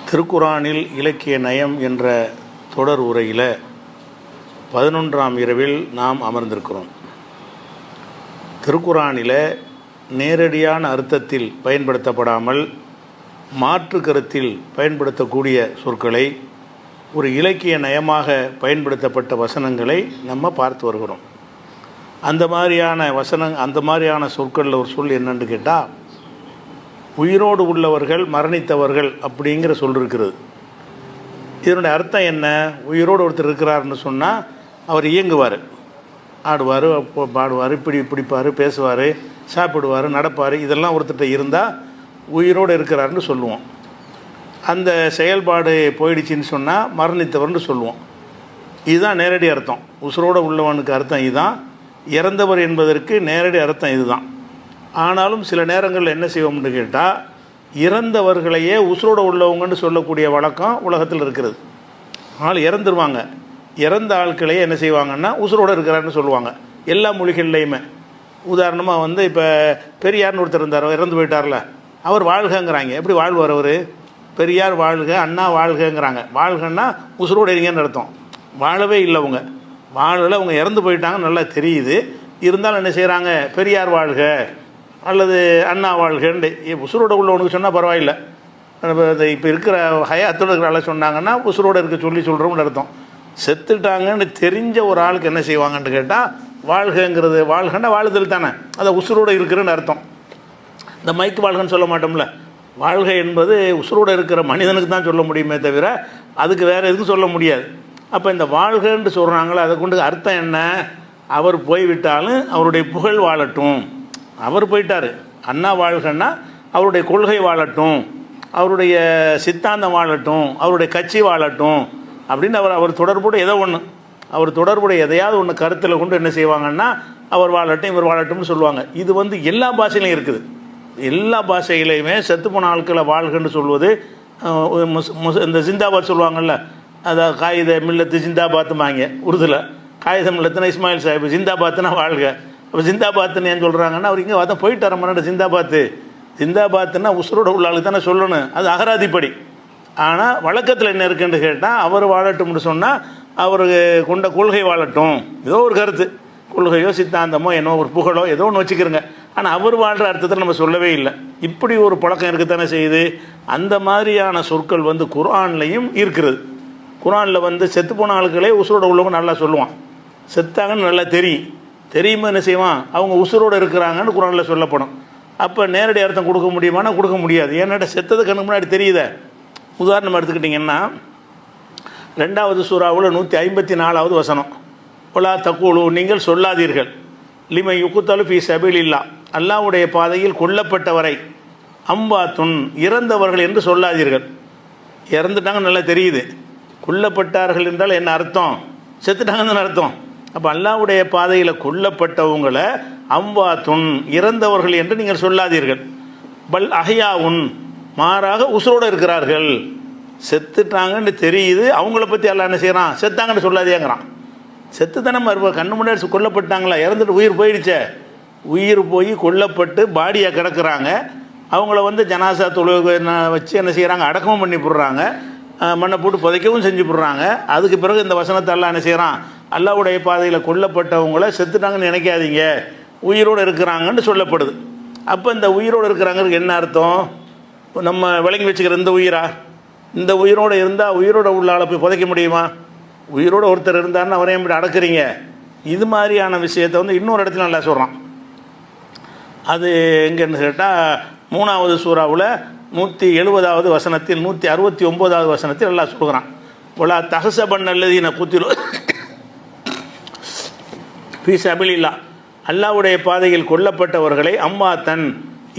திருக்குரானில் இலக்கிய நயம் என்ற தொடர் உரையில் 11ஆம் இரவில் நாம் அமர்ந்திருக்கிறோம். திருக்குரானில் நேரடியான அர்த்தத்தில் பயன்படுத்தப்படாமல் மாற்று கருத்தில் பயன்படுத்தக்கூடிய சொற்களை ஒரு இலக்கிய நயமாக பயன்படுத்தப்பட்ட வசனங்களை நம்ம பார்த்து வருகிறோம். அந்த மாதிரியான சொற்களில் ஒரு சொல் என்னன்னு கேட்டால், உயிரோடு உள்ளவர்கள் மரணித்தவர்கள் அப்படிங்கிற சொல் இருக்கிறது. இதனுடைய அர்த்தம் என்ன? உயிரோடு ஒருத்தர் இருக்கிறாருன்னு சொன்னால் அவர் இயங்குவார், ஆடுவார், பாடுவார், பிடிப்பார், பேசுவார், சாப்பிடுவார், நடப்பார். இதெல்லாம் ஒருத்தர்கிட்ட இருந்தால் உயிரோடு இருக்கிறாருன்னு சொல்லுவோம். அந்த செயல்பாடு போயிடுச்சின்னு சொன்னால் மரணித்தவர்னு சொல்லுவோம். இதுதான் நேரடி அர்த்தம். உசுரோடு உள்ளவனுக்கு அர்த்தம் இதுதான். இறந்தவர் என்பதற்கு நேரடி அர்த்தம் இதுதான். ஆனாலும் சில நேரங்களில் என்ன செய்வோம்னு கேட்டால், இறந்தவர்களையே உசுரோடு உள்ளவங்கன்னு சொல்லக்கூடிய வழக்கம் உலகத்தில் இருக்கிறது. ஆள் இறந்துருவாங்க, இறந்த ஆட்களையே என்ன செய்வாங்கன்னா உசுரோடு இருக்கிறாருன்னு சொல்லுவாங்க எல்லா மொழிகள்லையுமே. உதாரணமாக இப்போ பெரியார்னு ஒருத்தர் இருந்தார், இறந்து போயிட்டார்ல, அவர் வாழ்கங்கிறாங்க. எப்படி வாழ்வார் அவர்? பெரியார் வாழ்க, அண்ணா வாழ்கங்கிறாங்க. வாழ்கன்னா உசுரோடு இருங்கன்னு அர்த்தம். வாழவே இல்லை, அவங்க வாழலை, அவங்க இறந்து போயிட்டாங்க, நல்லா தெரியுது. இருந்தாலும் என்ன செய்கிறாங்க? பெரியார் வாழ்க அல்லது அண்ணா வாழ்கன்னு உசுரோடு உள்ளவனுக்கு சொன்னால் பரவாயில்லை. இப்போ இருக்கிற ஹயாத்தோடு இருக்கிற ஆளை சொன்னாங்கன்னா உசுரோடு இருக்க சொல்கிறோம்னு அர்த்தம். செத்துட்டாங்கன்னு தெரிஞ்ச ஒரு ஆளுக்கு என்ன செய்வாங்கன்னு கேட்டால், வாழ்கங்கிறது, வாழ்கன்னா வாழுதல் தானே, அதை உசுரோடு இருக்கிறன்னு அர்த்தம். இந்த மைக்கு வாழ்கன்னு சொல்ல மாட்டோம்ல. வாழ்கை என்பது உசுரோடு இருக்கிற மனிதனுக்கு தான் சொல்ல முடியுமே தவிர அதுக்கு வேறு எதுக்கும் சொல்ல முடியாது. அப்போ இந்த வாழ்கன்னு சொல்கிறாங்களே, அதை கொண்டு அர்த்தம் என்ன? அவர் போய்விட்டாலும் அவருடைய புகழ் வாழட்டும். அவர் போயிட்டார், அண்ணா வாழ்கன்னா அவருடைய கொள்கை வாழட்டும், அவருடைய சித்தாந்தம் வாழட்டும், அவருடைய கட்சி வாழட்டும் அப்படின்னு அவர் தொடர்புடைய ஏதோ ஒன்று, அவர் தொடர்புடைய எதையாவது ஒன்று கருத்தில் கொண்டு என்ன செய்வாங்கன்னா அவர் வாழட்டும், இவர் வாழட்டும்னு சொல்லுவாங்க. இது எல்லா பாஷையிலையும் இருக்குது. எல்லா பாஷைகளையுமே செத்து போன ஆட்களை வாழ்கன்னு சொல்வது. இந்த ஜிந்தாபாத் சொல்லுவாங்கள்ல, அதாவது காகித மில்லத்து ஜிந்தாபாத்துமாங்க உருதுல. காகித மில்லத்துனா இஸ்மாயில் சாஹிப், ஜிந்தாபாத்துனா வாழ்க. அப்போ ஜிந்தாபாத்துன்னு ஏன் சொல்கிறாங்கன்னா, அவர் இங்கே பார்த்தா போயிட்டு வர மாதிரி ஜிந்தாபாத்து. ஜிந்தாபாத்துன்னா உசுரோட உள்ள ஆளுக்கு தானே சொல்லணும், அது அகராதிப்படி. ஆனால் வழக்கத்தில் என்ன இருக்குன்னு கேட்டால், அவர் வாழட்டும்னு சொன்னால் அவருக்கு கொண்ட கொள்கை வாழட்டும், ஏதோ ஒரு கருத்து, கொள்கையோ சித்தாந்தமோ என்னோ ஒரு புகழோ ஏதோ ஒன்று வச்சுக்கிறோங்க. ஆனால் அவர் வாழ்கிற அர்த்தத்தில் நம்ம சொல்லவே இல்லை. இப்படி ஒரு பழக்கம் இருக்குத்தானே செய்யுது. அந்த மாதிரியான சொற்கள் குர்ஆன்லையும் இருக்கிறது. குர்ஆனில் செத்து போன ஆளுக்களே உசுரோடு உள்ளவங்க நல்லா சொல்லுவான். செத்தாங்கன்னு நல்லா தெரியுமா என்ன செய்வான்? அவங்க உசுரோடு இருக்கிறாங்கன்னு குர்ஆனில் சொல்லப்படும். அப்போ நேரடி அர்த்தம் கொடுக்க முடியுமானா கொடுக்க முடியாது. ஏன்னாட்ட செத்தது கண்ணுக்கு முன்னாடி தெரியுதே. உதாரணம் எடுத்துக்கிட்டிங்கன்னா, 2வது சூறாவில் 154வது வசனம், ஒலா தக்கூலு, நீங்கள் சொல்லாதீர்கள், லிமை யுக்குத்தலு ஃபீ சபீலில்லா, அல்லாஹ்வுடைய பாதையில் கொல்லப்பட்டவரை, அம்பாத்துன், இறந்தவர்கள் என்று சொல்லாதீர்கள். இறந்துட்டாங்கன்னு நல்லா தெரியுது. கொல்லப்பட்டார்கள் என்றால் என்ன அர்த்தம்? செத்துட்டாங்கன்னு அர்த்தம். அப்போ அல்லாஹ்வுடைய பாதையில் கொல்லப்பட்டவங்களை அம்பாத்துன், இறந்தவர்கள் என்று நீங்கள் சொல்லாதீர்கள். பல் அஹ்யாவுன், மாறாக உசுரோடு இருக்கிறார்கள். செத்துட்டாங்கன்னு தெரியுது, அவங்கள பற்றி அல்லாஹ் என்ன செய்கிறான்? செத்தாங்கன்னு சொல்லாதேங்கிறான். செத்து தானே கண்ணு முன்னாடி கொல்லப்பட்டாங்களா? இறந்துட்டு உயிர் போயிடுச்சே, உயிர் போய் கொல்லப்பட்டு பாடியாக கிடக்கிறாங்க. அவங்கள ஜனாசா தொழுகை வச்சு என்ன செய்கிறாங்க? அடக்கமும் பண்ணி போடுறாங்க, மண்ணை போட்டு புதைக்கவும் செஞ்சு போடுறாங்க. அதுக்கு பிறகு இந்த வசனத்தை எல்லாம் என்ன செய்கிறான்? அல்லாஹ்வுடைய பாதையில் கொல்லப்பட்டவங்கள செத்துட்டாங்கன்னு நினைக்காதீங்க, உயிரோடு இருக்கிறாங்கன்னு சொல்லப்படுது. அப்போ இந்த உயிரோடு இருக்கிறாங்கிறது என்ன அர்த்தம்? நம்ம விளங்கி வச்சுக்கிற இந்த உயிரோடு இருந்தால் உயிரோடு உள்ள ஆளை போய் புதைக்க முடியுமா? உயிரோடு ஒருத்தர் இருந்தாருன்னு அவரையும் இப்படி அடக்குறீங்க. இது மாதிரியான விஷயத்தை இன்னொரு இடத்துல நல்லா சொல்கிறான். அது எங்கன்னு கேட்டால், 3வது சூறாவில் 170வது வசனத்தில் 169வது வசனத்தில் எல்லாம் சொல்கிறான். ஒலா தஹஸபன் அல்லதீன குத்திலு ஃபீ சபீலில்லா, அல்லாஹ்வுடைய பாதையில் கொல்லப்பட்டவர்களை அம்மாத்தன்,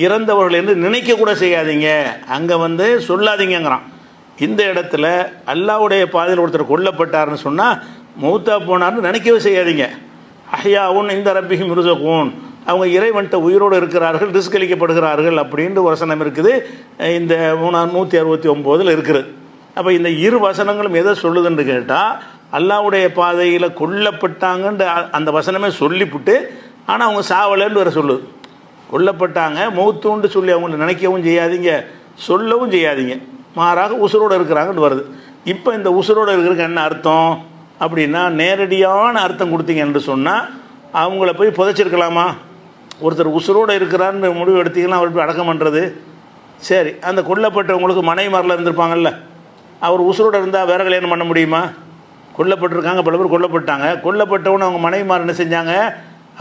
இறந்தவர்கள் என்று நினைக்கக்கூட செய்யாதீங்க. அங்கே சொல்லாதீங்கிறான். இந்த இடத்துல அல்லாஹ்வுடைய பாதையில் ஒருத்தர் கொல்லப்பட்டார்னு சொன்னால் மௌத்தா போனார்னு நினைக்கவே செய்யாதீங்க. அஹ்யாவுன் இந்த ரப்பிஹிம் யுர்ஸகூன், அவங்க இறைவன்ட்ட உயிரோடு இருக்கிறார்கள், ரிஸ்க் அளிக்கப்படுகிறார்கள் அப்படின்ட்டு வசனம் இருக்குது. இந்த 169 இருக்கிறது. அப்போ இந்த இரு வசனங்களும் எதை சொல்லுதுன்னு கேட்டால், அல்லாஹ்வுடைய பாதையில் கொல்லப்பட்டாங்கன்ற அந்த வசனமே சொல்லிவிட்டு, ஆனால் அவங்க சாவலைன்னு வேறு சொல்லுது. கொல்லப்பட்டாங்க, மௌத்துன்னு சொல்லி அவங்க நினைக்கவும் செய்யாதீங்க, சொல்லவும் செய்யாதீங்க. மாறாக உசுரோடு இருக்கிறாங்கன்னு வருது. இப்போ இந்த உசுரோடு இருக்கிறதுக்கு என்ன அர்த்தம் அப்படின்னா, நேரடியான அர்த்தம் கொடுத்தீங்க என்று சொன்னால் அவங்கள போய் புதைச்சிருக்கலாமா? ஒருத்தர் உசுரோடு இருக்கிறான்னு முடிவு எடுத்தீங்கன்னா அவர் போய் அடக்கம் பண்ணுறது சரி. அந்த கொல்லப்பட்டவங்களுக்கு மனைவிமாரில் இருந்திருப்பாங்கல்ல, அவர் உசுரோடு இருந்தால் வேற கல்யாணம் பண்ண முடியுமா? கொல்லப்பட்டிருக்காங்க, பல பேர் கொல்லப்பட்டாங்க. கொல்லப்பட்டவன்னு அவங்க மனைவிமார் என்ன செஞ்சாங்க,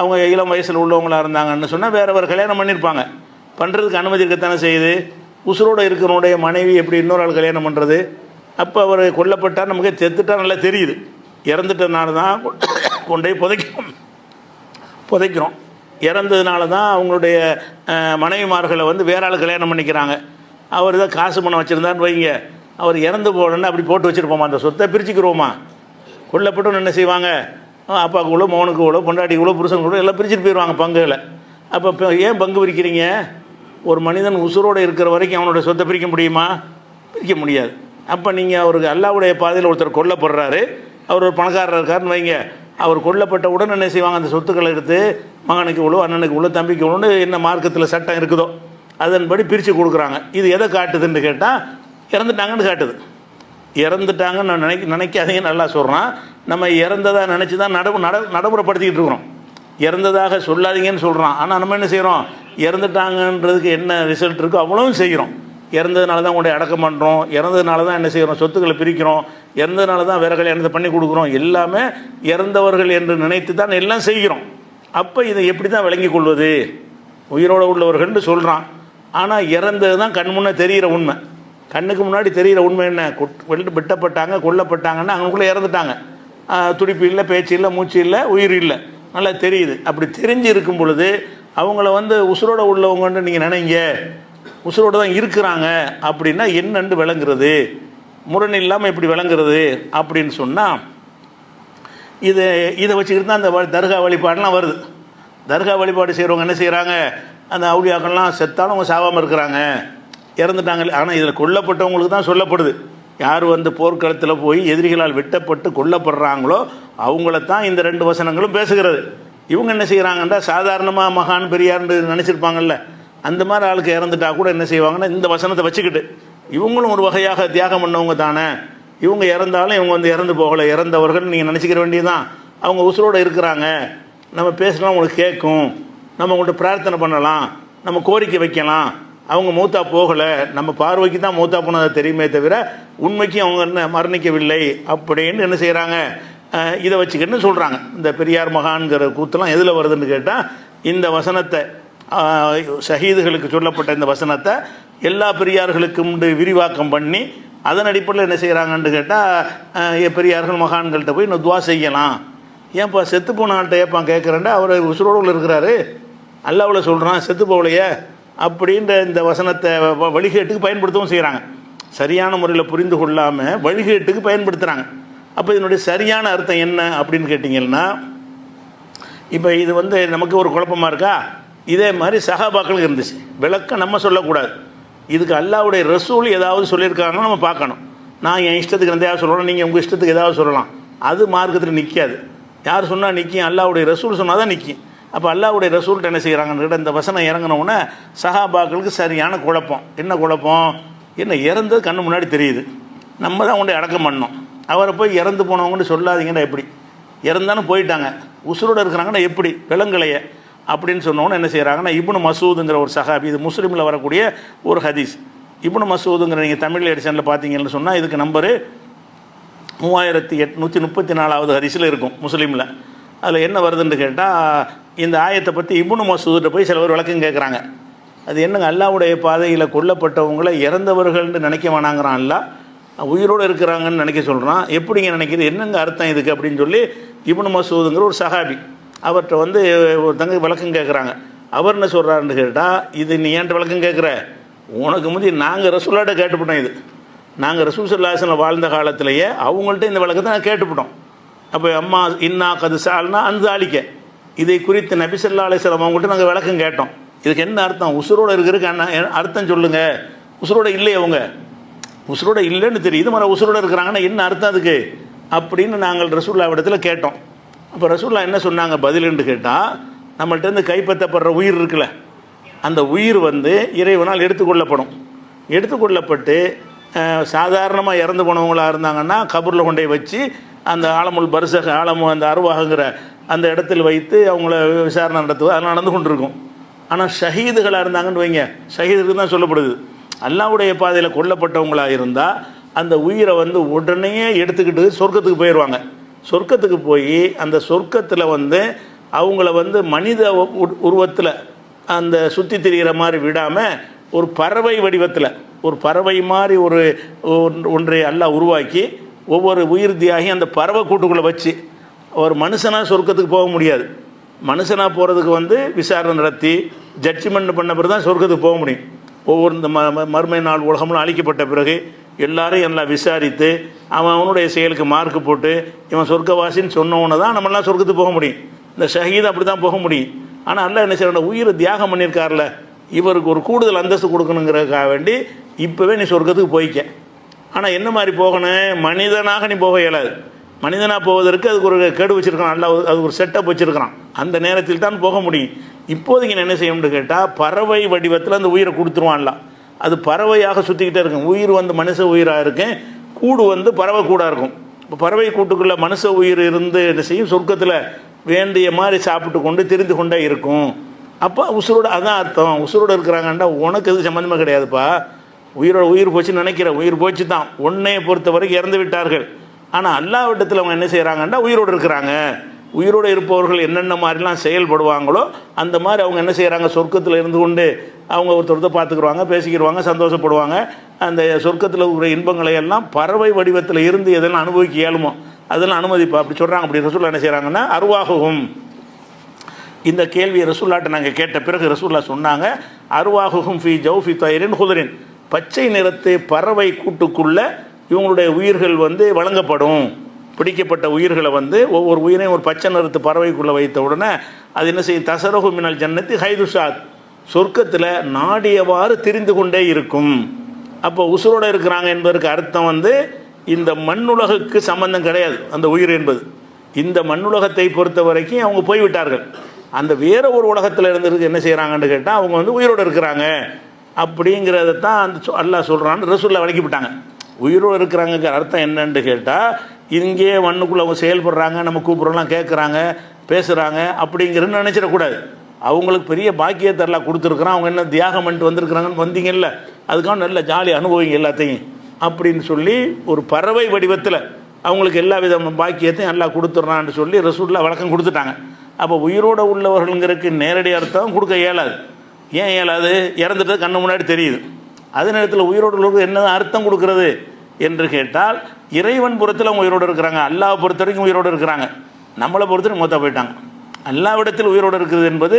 அவங்க இளம் வயசில் உள்ளவங்களாக இருந்தாங்கன்னு சொன்னால் வேறு கல்யாணம் பண்ணியிருப்பாங்க. பண்ணுறதுக்கு அனுமதி இருக்கத்தானே செய்யுது. உசுரோடு இருக்கிறவனுடைய மனைவி எப்படி இன்னொரு ஆள் கல்யாணம் பண்ணுறது? அப்போ அவர் கொல்லப்பட்டால் நமக்கு செத்துட்டா நல்லா தெரியுது. இறந்துட்டனால தான் கொண்டு போய் புதைக்கிறோம். இறந்ததுனால தான் அவங்களுடைய மனைவிமார்களை வேற ஆள் கல்யாணம் பண்ணிக்கிறாங்க. அவர் தான் காசு பணம் வச்சுருந்தான்னு வைங்க, அவர் இறந்து போகணுன்னு அப்படி போட்டு வச்சுருப்போமா? அந்த சொத்தை பிரிச்சுக்கிறோமா? கொல்லப்பட்டோன்னு என்ன செய்வாங்க, அப்பாவுக்குள்ளோ மகனுக்குள்ளோ பொண்டாட்டிக்குள்ளோ புருஷனுக்குள்ளோ எல்லாம் பிரிச்சுட்டு போயிடுவாங்க பங்குகளை. அப்போ இப்போ ஏன் பங்கு பிரிக்கிறீங்க? ஒரு மனிதன் உசுரோடு இருக்கிற வரைக்கும் அவனுடைய சொத்தை பிரிக்க முடியுமா? பிரிக்க முடியாது. அப்போ நீங்கள் அவருக்கு அல்லாஹ்வுடைய பாதையில் ஒருத்தர் கொல்லப்படுறாரு, அவர் ஒரு பணக்காரர் இருக்காருன்னு வைங்க, அவர் கொல்லப்பட்ட உடனே என்ன செய்வாங்க, அந்த சொத்துக்களை எடுத்து மகனுக்கு இவ்வளோ, அண்ணனுக்கு இவ்வளோ, தம்பிக்கு இவ்வளோன்னு என்ன மார்க்கத்தில் சட்டம் இருக்குதோ அதன்படி பிரித்து கொடுக்குறாங்க. இது எதை காட்டுதுன்னு கேட்டால் இறந்துட்டாங்கன்னு காட்டுது. இறந்துட்டாங்கன்னு நான் நினைக்காதீங்க, நல்லா சொல்கிறான். நம்ம இறந்ததாக நினச்சி தான் நடைமுறைப்படுத்திக்கிட்டு இருக்கிறோம். இறந்ததாக சொல்லாதீங்கன்னு சொல்கிறான். ஆனால் நம்ம என்ன செய்கிறோம், இறந்துட்டாங்கன்றதுக்கு என்ன ரிசல்ட் இருக்கோ அவ்வளவும் செய்கிறோம். இறந்ததுனால தான் உங்களுடைய அடக்கம் பண்ணுறோம், இறந்ததுனால தான் என்ன செய்கிறோம், சொத்துக்களை பிரிக்கிறோம், இறந்ததுனால தான் வேற கல்யாணத்தை பண்ணி கொடுக்குறோம். எல்லாமே இறந்தவர்கள் என்று நினைத்து தான் எல்லாம் செய்கிறோம். அப்போ இதை எப்படி தான் விளங்கி கொள்வது? உயிரோடு உள்ளவர்கள்னு சொல்கிறான். ஆனால் இறந்தது தான் கண் முன்னே தெரிகிற உண்மை. கண்ணுக்கு முன்னாடி தெரிகிற உண்மை என்ன, வெட்டப்பட்டாங்க, கொல்லப்பட்டாங்கன்னா அவங்களுக்குள்ளே இறந்துட்டாங்க. துடிப்பு இல்லை, பேச்சு இல்லை, மூச்சு இல்லை, உயிர் இல்லை, நல்லா தெரியுது. அப்படி தெரிஞ்சு இருக்கும் பொழுது அவங்கள உசுரோட உள்ளவங்கன்னு நீங்கள் நினைங்க, உசுரோடு தான் இருக்கிறாங்க அப்படின்னா என்னன்னு விளங்குறது, முரண் இல்லாமல் எப்படி விளங்குறது அப்படின்னு சொன்னால், இதை வச்சுக்கிட்டு தான் அந்த தர்கா வழிபாடெலாம் வருது. தர்கா வழிபாடு செய்கிறவங்க என்ன செய்கிறாங்க, அந்த அவுலியாக்கள்லாம் செத்தாலும் அவங்க சாவாமல் இருக்கிறாங்க, இறந்துட்டாங்க. ஆனால் இதில் கொல்லப்பட்டவங்களுக்கு தான் சொல்லப்படுது. யார் போர்க்களத்தில் போய் எதிரிகளால் வெட்டப்பட்டு கொல்லப்படுறாங்களோ அவங்களத்தான் இந்த 2 வசனங்களும் பேசுகிறது. இவங்க என்ன செய்கிறாங்கன்னா, சாதாரணமாக மகான் பெரியார்னு நினச்சிருப்பாங்கல்ல, அந்த மாதிரி ஆளுக்கு இறந்துட்டா கூட என்ன செய்வாங்கன்னா, இந்த வசனத்தை வச்சுக்கிட்டு இவங்களும் ஒரு வகையாக தியாகம் பண்ணவங்க தானே, இவங்க இறந்தாலும் இவங்க இறந்து போகலை, இறந்தவர்கள் நீங்கள் நினச்சிக்கிற வேண்டியதுதான். அவங்க உசுரோடு இருக்கிறாங்க, நம்ம பேசலாம், உங்களுக்கு கேட்கும், நம்ம உங்கள்கிட்ட பிரார்த்தனை பண்ணலாம், நம்ம கோரிக்கை வைக்கலாம். அவங்க மூத்தா போகலை, நம்ம பார்வைக்கு தான் மூத்தா போனதை தெரியுமே தவிர உண்மைக்கு அவங்க என்ன மரணிக்கவில்லை அப்படின்னு என்ன செய்கிறாங்க, இதை வச்சுக்கிட்டு சொல்கிறாங்க. இந்த பெரியார் மகான்கிற கூத்தெல்லாம் எதில் வருதுன்னு கேட்டால், இந்த வசனத்தை ஷஹீதுகளுக்கு சொல்லப்பட்ட இந்த வசனத்தை எல்லா பெரியார்களுக்கும் விரிவாக்கம் பண்ணி அதன் அடிப்படையில் என்ன செய்கிறாங்கன்னு கேட்டால், பெரியார்கள் மகான்கள்கிட்ட போய் இன்னும் துவா செய்யலாம். ஏன்ப்பா செத்து போனான்ட்ட ஏப்பா கேட்குறேன்டா, அவர் உசுரோடு இருக்கிறாரு, அல்லாஹ்வுல சொல்கிறான், செத்து போகலையே அப்படின்ற இந்த வசனத்தை வழிகேட்டுக்கு பயன்படுத்தவும் செய்கிறாங்க. சரியான முறையில் புரிந்து கொள்ளாமல் வழிகேட்டுக்கு பயன்படுத்துகிறாங்க. அப்போ இதனுடைய சரியான அர்த்தம் என்ன அப்படின்னு கேட்டிங்கன்னா, இப்போ இது நமக்கு ஒரு குழப்பமாக இருக்கா? இதே மாதிரி சஹாபாக்களுக்கு இருந்துச்சு. விளக்கம் நம்ம சொல்லக்கூடாது. இதுக்கு அல்லாஹ்வுடைய ரசூல் ஏதாவது சொல்லியிருக்காங்கன்னா நம்ம பார்க்கணும். நான் என் இஷ்டத்துக்கு எதாவது சொல்லலாம், நீங்கள் உங்கள் இஷ்டத்துக்கு ஏதாவது சொல்லலாம், அது மார்க்கத்தில் நிற்காது. யார் சொன்னால் நிற்கும், அல்லாஹ்வுடைய ரசூல் சொன்னால் தான் நிற்கும். அப்போ அல்லாஹ்வுடைய ரசூல்கிட்ட என்ன செய்கிறாங்கன்னு கேட்டால், இந்த வசனம் இறங்கினவுடனே சஹாபாக்களுக்கு சரியான குழப்பம். என்ன குழப்பம், என்ன இறந்தது கண்ணு முன்னாடி தெரியுது, நம்ம தான் கொண்டு அடக்கம் பண்ணோம், அவரை போய் இறந்து போனவங்கன்னு சொல்லாதீங்கன்னா எப்படி, இறந்தாலும் போயிட்டாங்க, உசுரோடு இருக்கிறாங்கன்னா எப்படி விலங்கலைய அப்படின்னு சொன்னோன்னு என்ன செய்கிறாங்கன்னா, இப்னு மசூதுங்கிற ஒரு சஹாபி, இது முஸ்லீமில் வரக்கூடிய ஒரு ஹதீஸ். இப்னு மசூதுங்கிற நீங்கள் தமிழ் எடிஷனில் பார்த்தீங்கன்னு சொன்னால் இதுக்கு நம்பரு 3834வது ஹதீஸில் இருக்கும் முஸ்லீமில். அதில் என்ன வருதுன்னு கேட்டால், இந்த ஆயத்தை பற்றி இப்னு மசூதுகிட்ட போய் சில பேர் விளக்கம் கேட்குறாங்க. அது என்னங்க, அல்லாஹ்வுடைய பாதையில் கொல்லப்பட்டவங்களை இறந்தவர்கள்னு நினைக்க வேணாங்கிறான், அல்ல உயிரோடு இருக்கிறாங்கன்னு நினைக்க சொல்கிறான். எப்படிங்க நினைக்கிது, என்னங்க அர்த்தம் இதுக்கு அப்படின்னு சொல்லி இப்னு மசூதுங்கிற ஒரு சஹாபி அவர்கிட்ட ஒரு தங்க விளக்கம் கேட்குறாங்க. அவர் என்ன சொல்கிறாருன்னு கேட்டால், இது நீ ஏன்ட்டு விளக்கம் கேட்குற, உனக்கு முந்தி நாங்கள் ரசூலாட்ட கேட்டுவிட்டோம், இது நாங்கள் ரசூல் ஸல்லல்லாஹு அலைஹி வஸல்லம் வாழ்ந்த காலத்திலேயே அவங்கள்ட்ட இந்த விளக்கத்தை நான் கேட்டுவிட்டோம். அப்போ அம்மா இன்னா கது சால்னா அந்த ஆளிக்க இதை குறித்து நபி ஸல்லல்லாஹு அலைஹி வஸல்லம் அவங்கள்ட்ட நாங்கள் விளக்கம் கேட்டோம். இதுக்கு என்ன அர்த்தம், உசுரோடு இருக்கிறதுக்கு என்ன அர்த்தம் சொல்லுங்கள், உசுரோடு இல்லை, அவங்க உசுரோடு இல்லைன்னு தெரியுது, மறு உசுரோடு இருக்கிறாங்கன்னா என்ன அர்த்தம் அதுக்கு அப்படின்னு நாங்கள் ரசூலுல்லாஹ் இடத்துல கேட்டோம். அப்போ ரசூலுல்லாஹ் என்ன சொன்னாங்க பதிலுன்னு கேட்டால், நம்மள்கிட்ட கைப்பற்றப்படுற உயிர் இருக்குல்ல, அந்த உயிர் இறைவனால் எடுத்துக்கொள்ளப்படும், எடுத்துக்கொள்ளப்பட்டு சாதாரணமாக இறந்து போனவங்களாக இருந்தாங்கன்னா கபூரில் கொண்டே வச்சு அந்த ஆலமுல் பரிசக அந்த அருவாகுங்கிற அந்த இடத்தில் வைத்து அவங்கள விசாரணை நடத்துவது அதெல்லாம் நடந்து கொண்டிருக்கும். ஆனால் ஷஹீதுகளாக இருந்தாங்கன்னு வைங்க, ஷஹீதுக்கு தான் சொல்லப்படுது. அல்லாஹ்வுடைய பாதையில் கொல்லப்பட்டவங்களாக இருந்தால் அந்த உயிரை உடனே எடுத்துக்கிட்டு சொர்க்கத்துக்கு போயிடுவாங்க. சொர்க்கத்துக்கு போய் அந்த சொர்க்கத்தில் அவங்கள மனித உருவத்தில் அந்த சுற்றி திரிகிற மாதிரி விடாமல் ஒரு பறவை வடிவத்தில் ஒரு பறவை மாதிரி ஒன்றை அல்லாஹ் உருவாக்கி ஒவ்வொரு உயிர் தியாகி அந்த பறவை கூட்டுக்குள்ளே வச்சு, ஒரு மனுஷனாக சொர்க்கத்துக்கு போக முடியாது. மனுஷனாக போகிறதுக்கு விசாரணை நடத்தி ஜட்ஜ்மெண்ட் பண்ண பிறகு தான் சொர்க்கத்துக்கு போக முடியும். ஒவ்வொரு இந்த மறுமை நாள் உலகம்லாம் அழிக்கப்பட்ட பிறகு எல்லாரையும் எல்லாம் விசாரித்து அவனுடைய செயலுக்கு மார்க்கு போட்டு இவன் சொர்க்கவாசின்னு சொன்னவனை தான் நம்மளாம் சொர்க்கத்துக்கு போக முடியும். இந்த ஷஹீத் அப்படி தான் போக முடியும். ஆனால் அல்லாஹ் என்ன செய்யணும், உயிரை தியாகம் பண்ணியிருக்கார்ல, இவருக்கு ஒரு கூடுதல் அந்தஸ்து கொடுக்கணுங்கிறதுக்காக வேண்டி இப்போவே நீ சொர்க்கத்துக்கு போய்க்க. ஆனால் என்ன மாதிரி போகணும், மனிதனாக நீ போக இயலாது. மனிதனாக போவதற்கு அதுக்கு ஒரு கேடு வச்சுருக்கான், நல்லா அது ஒரு செட்டப் வச்சுருக்கிறான். அந்த நேரத்தில் தான் போக முடியும். இப்போதைக்கு என்ன செய்யணும்னு கேட்டால் பறவை வடிவத்தில் அந்த உயிரை கொடுத்துருவான்ல, அது பறவையாக சுற்றிக்கிட்டே இருக்கும். உயிர் மனுஷ உயிராக இருக்கும், கூடு பறவை கூடாக இருக்கும். இப்போ பறவை கூட்டுக்குள்ளே மனுஷ உயிர் இருந்து என்ன செய்யும், சொர்க்கத்தில் வேண்டிய மாதிரி சாப்பிட்டு கொண்டு திரிந்து கொண்டே இருக்கும். அப்போ உசுரோட அதான் அர்த்தம். உசுரோடு இருக்கிறாங்கண்டா உனக்கு எது சம்மந்தமாக கிடையாதுப்பா. உயிர் போச்சுன்னு நினைக்கிற, உயிர் போச்சு தான். உன்னையை பொறுத்த வரைக்கும் இறந்து விட்டார்கள். ஆனால் அல்லாஹ்விடத்தில் அவங்க என்ன செய்கிறாங்கன்னா உயிரோடு இருக்கிறாங்க. உயிரோடு இருப்பவர்கள் என்னென்ன மாதிரிலாம் செயல்படுவாங்களோ அந்த மாதிரி அவங்க என்ன செய்கிறாங்க, சொர்க்கத்தில் இருந்து கொண்டு அவங்க ஒருத்தர் பார்த்துக்குருவாங்க, பேசிக்கிடுவாங்க, சந்தோஷப்படுவாங்க. அந்த சொர்க்கத்தில் இருக்கிற இன்பங்களை எல்லாம் பறவை வடிவத்தில் இருந்து எதெல்லாம் அனுபவிக்க இயலுமோ அதெல்லாம் அனுமதிப்பா அப்படி சொல்கிறாங்க. அப்படி ரசூல்லா என்ன செய்கிறாங்கன்னா அருவாகுகும். இந்த கேள்வியை ரசூல்லாட்ட நாங்கள் கேட்ட பிறகு ரசூல்லா சொன்னாங்க, அருவாகுகும் ஃபி ஜௌஃபி தயிரின் ஹுதரின், பச்சை நிறத்து பறவை கூட்டுக்குள்ளே இவங்களுடைய உயிர்கள் வழங்கப்படும். பிடிக்கப்பட்ட உயிர்களை ஒவ்வொரு உயிரையும் ஒரு பச்சை நிறத்து பறவைக்குள்ளே வைத்த உடனே அது என்ன செய்யும், தசரஹு மினல் ஜன்னத்தி ஹைதுஷாத், சொர்க்கத்தில் நாடியவாறு திரிந்து கொண்டே இருக்கும். அப்போ உசுரோடு இருக்கிறாங்க என்பதற்கு அர்த்தம் இந்த மண்ணுலகுக்கு சம்பந்தம் கிடையாது அந்த உயிர் என்பது. இந்த மண்ணுலகத்தை பொறுத்த வரைக்கும் அவங்க போய்விட்டார்கள். அந்த வேற ஒரு உலகத்தில் இருந்துருக்கு என்ன செய்கிறாங்கன்னு கேட்டால் அவங்க உயிரோடு இருக்கிறாங்க அப்படிங்கிறத தான் அந்த அல்லாஹ் சொல்கிறான்னு ரசூலுல்லாஹ் விளக்கிவிட்டாங்க. உயிரோடு இருக்கிறாங்க அர்த்தம் என்னன்னு கேட்டால் இங்கே மண்ணுக்குள்ளே அவங்க செயல்படுறாங்க, நம்ம கூப்பிட்றோம்லாம் கேட்குறாங்க, பேசுகிறாங்க அப்படிங்கிறன்னு நினச்சிடக்கூடாது. அவங்களுக்கு பெரிய பாக்கியத்தை எல்லாம் கொடுத்துருக்குறான். அவங்க என்ன தியாகம் பண்ணிட்டு வந்திருக்கிறாங்கன்னு வந்தீங்கல்ல, அதுக்காக நல்ல ஜாலி அனுபவிங்க எல்லாத்தையும் அப்படின்னு சொல்லி ஒரு பறவை வடிவத்தில் அவங்களுக்கு எல்லா வித பாக்கியத்தையும் எல்லாம் கொடுத்துட்றான்னு சொல்லி ரசூலுல்லாஹ் வழக்கம் கொடுத்துட்டாங்க. அப்போ உயிரோடு உள்ளவர்களுங்கிறதுக்கு நேரடி அர்த்தம் கொடுக்க இயலாது. ஏன் இயலாது, இறந்துட்டு கண்ணு முன்னாடி தெரியுது. அதே நேரத்தில் உயிரோடு உள்ளவர்கள் என்ன அர்த்தம் கொடுக்கறது என்று கேட்டால் இறைவன் புறத்தில் அவங்க உயிரோடு இருக்கிறாங்க, அல்லாஹ் பொறுத்த வரைக்கும் உயிரோடு இருக்கிறாங்க. நம்மளை பொறுத்தவரைக்கும் மொத்தம் போயிட்டாங்க. அல்லாஹ்விடத்தில் உயிரோடு இருக்குது என்பது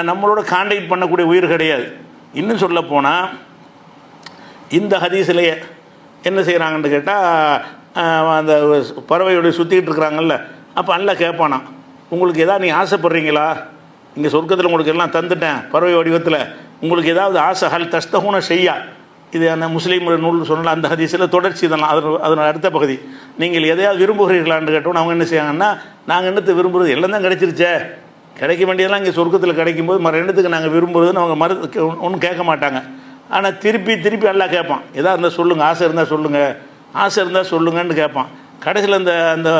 நம்மளோட கான்டாக்ட் பண்ணக்கூடிய உயிர் கிடையாது. இன்னும் சொல்ல போனால் இந்த ஹதீஸிலேயே என்ன செய்கிறாங்கன்னு கேட்டால் அந்த பறவையோடு சுற்றிக்கிட்டு இருக்கிறாங்கல்ல, அப்போ அல்லாஹ் கேட்பானா, உங்களுக்கு எதாவது நீங்கள் ஆசைப்படுறீங்களா, இங்கே சொர்க்கத்தில் உங்களுக்கு எல்லாம் தந்துட்டேன் பறவை வடிவத்தில், உங்களுக்கு ஏதாவது ஆசை ஹல் தஸ்தகுன செய்யா, இது அந்த முஸ்லீம் நூல் சொன்னால் அந்த ஹதீஸில் தொடர்ச்சி தான். அதன் அடுத்த பகுதி, நீங்கள் எதையாவது விரும்புகிறீர்களான்னு கேட்டோன்னு அவங்க என்ன செய்யாங்கன்னா, நாங்கள் என்னத்தை விரும்புகிறது, எல்லாம் தான் கிடைச்சிருச்சே, கிடைக்க வேண்டியதெல்லாம் இங்கே சொர்க்கத்தில் கிடைக்கும்போது மறு எண்ணத்துக்கு நாங்கள் விரும்புகிறதுன்னு அவங்க ஒன்றும் கேட்க மாட்டாங்க. ஆனால் திருப்பி எல்லாம் கேட்பான், எதாக இருந்தால் சொல்லுங்கள், ஆசை இருந்தால் சொல்லுங்கள், ஆசை இருந்தால் சொல்லுங்கன்னு கேட்பான். கடைசியில் அந்த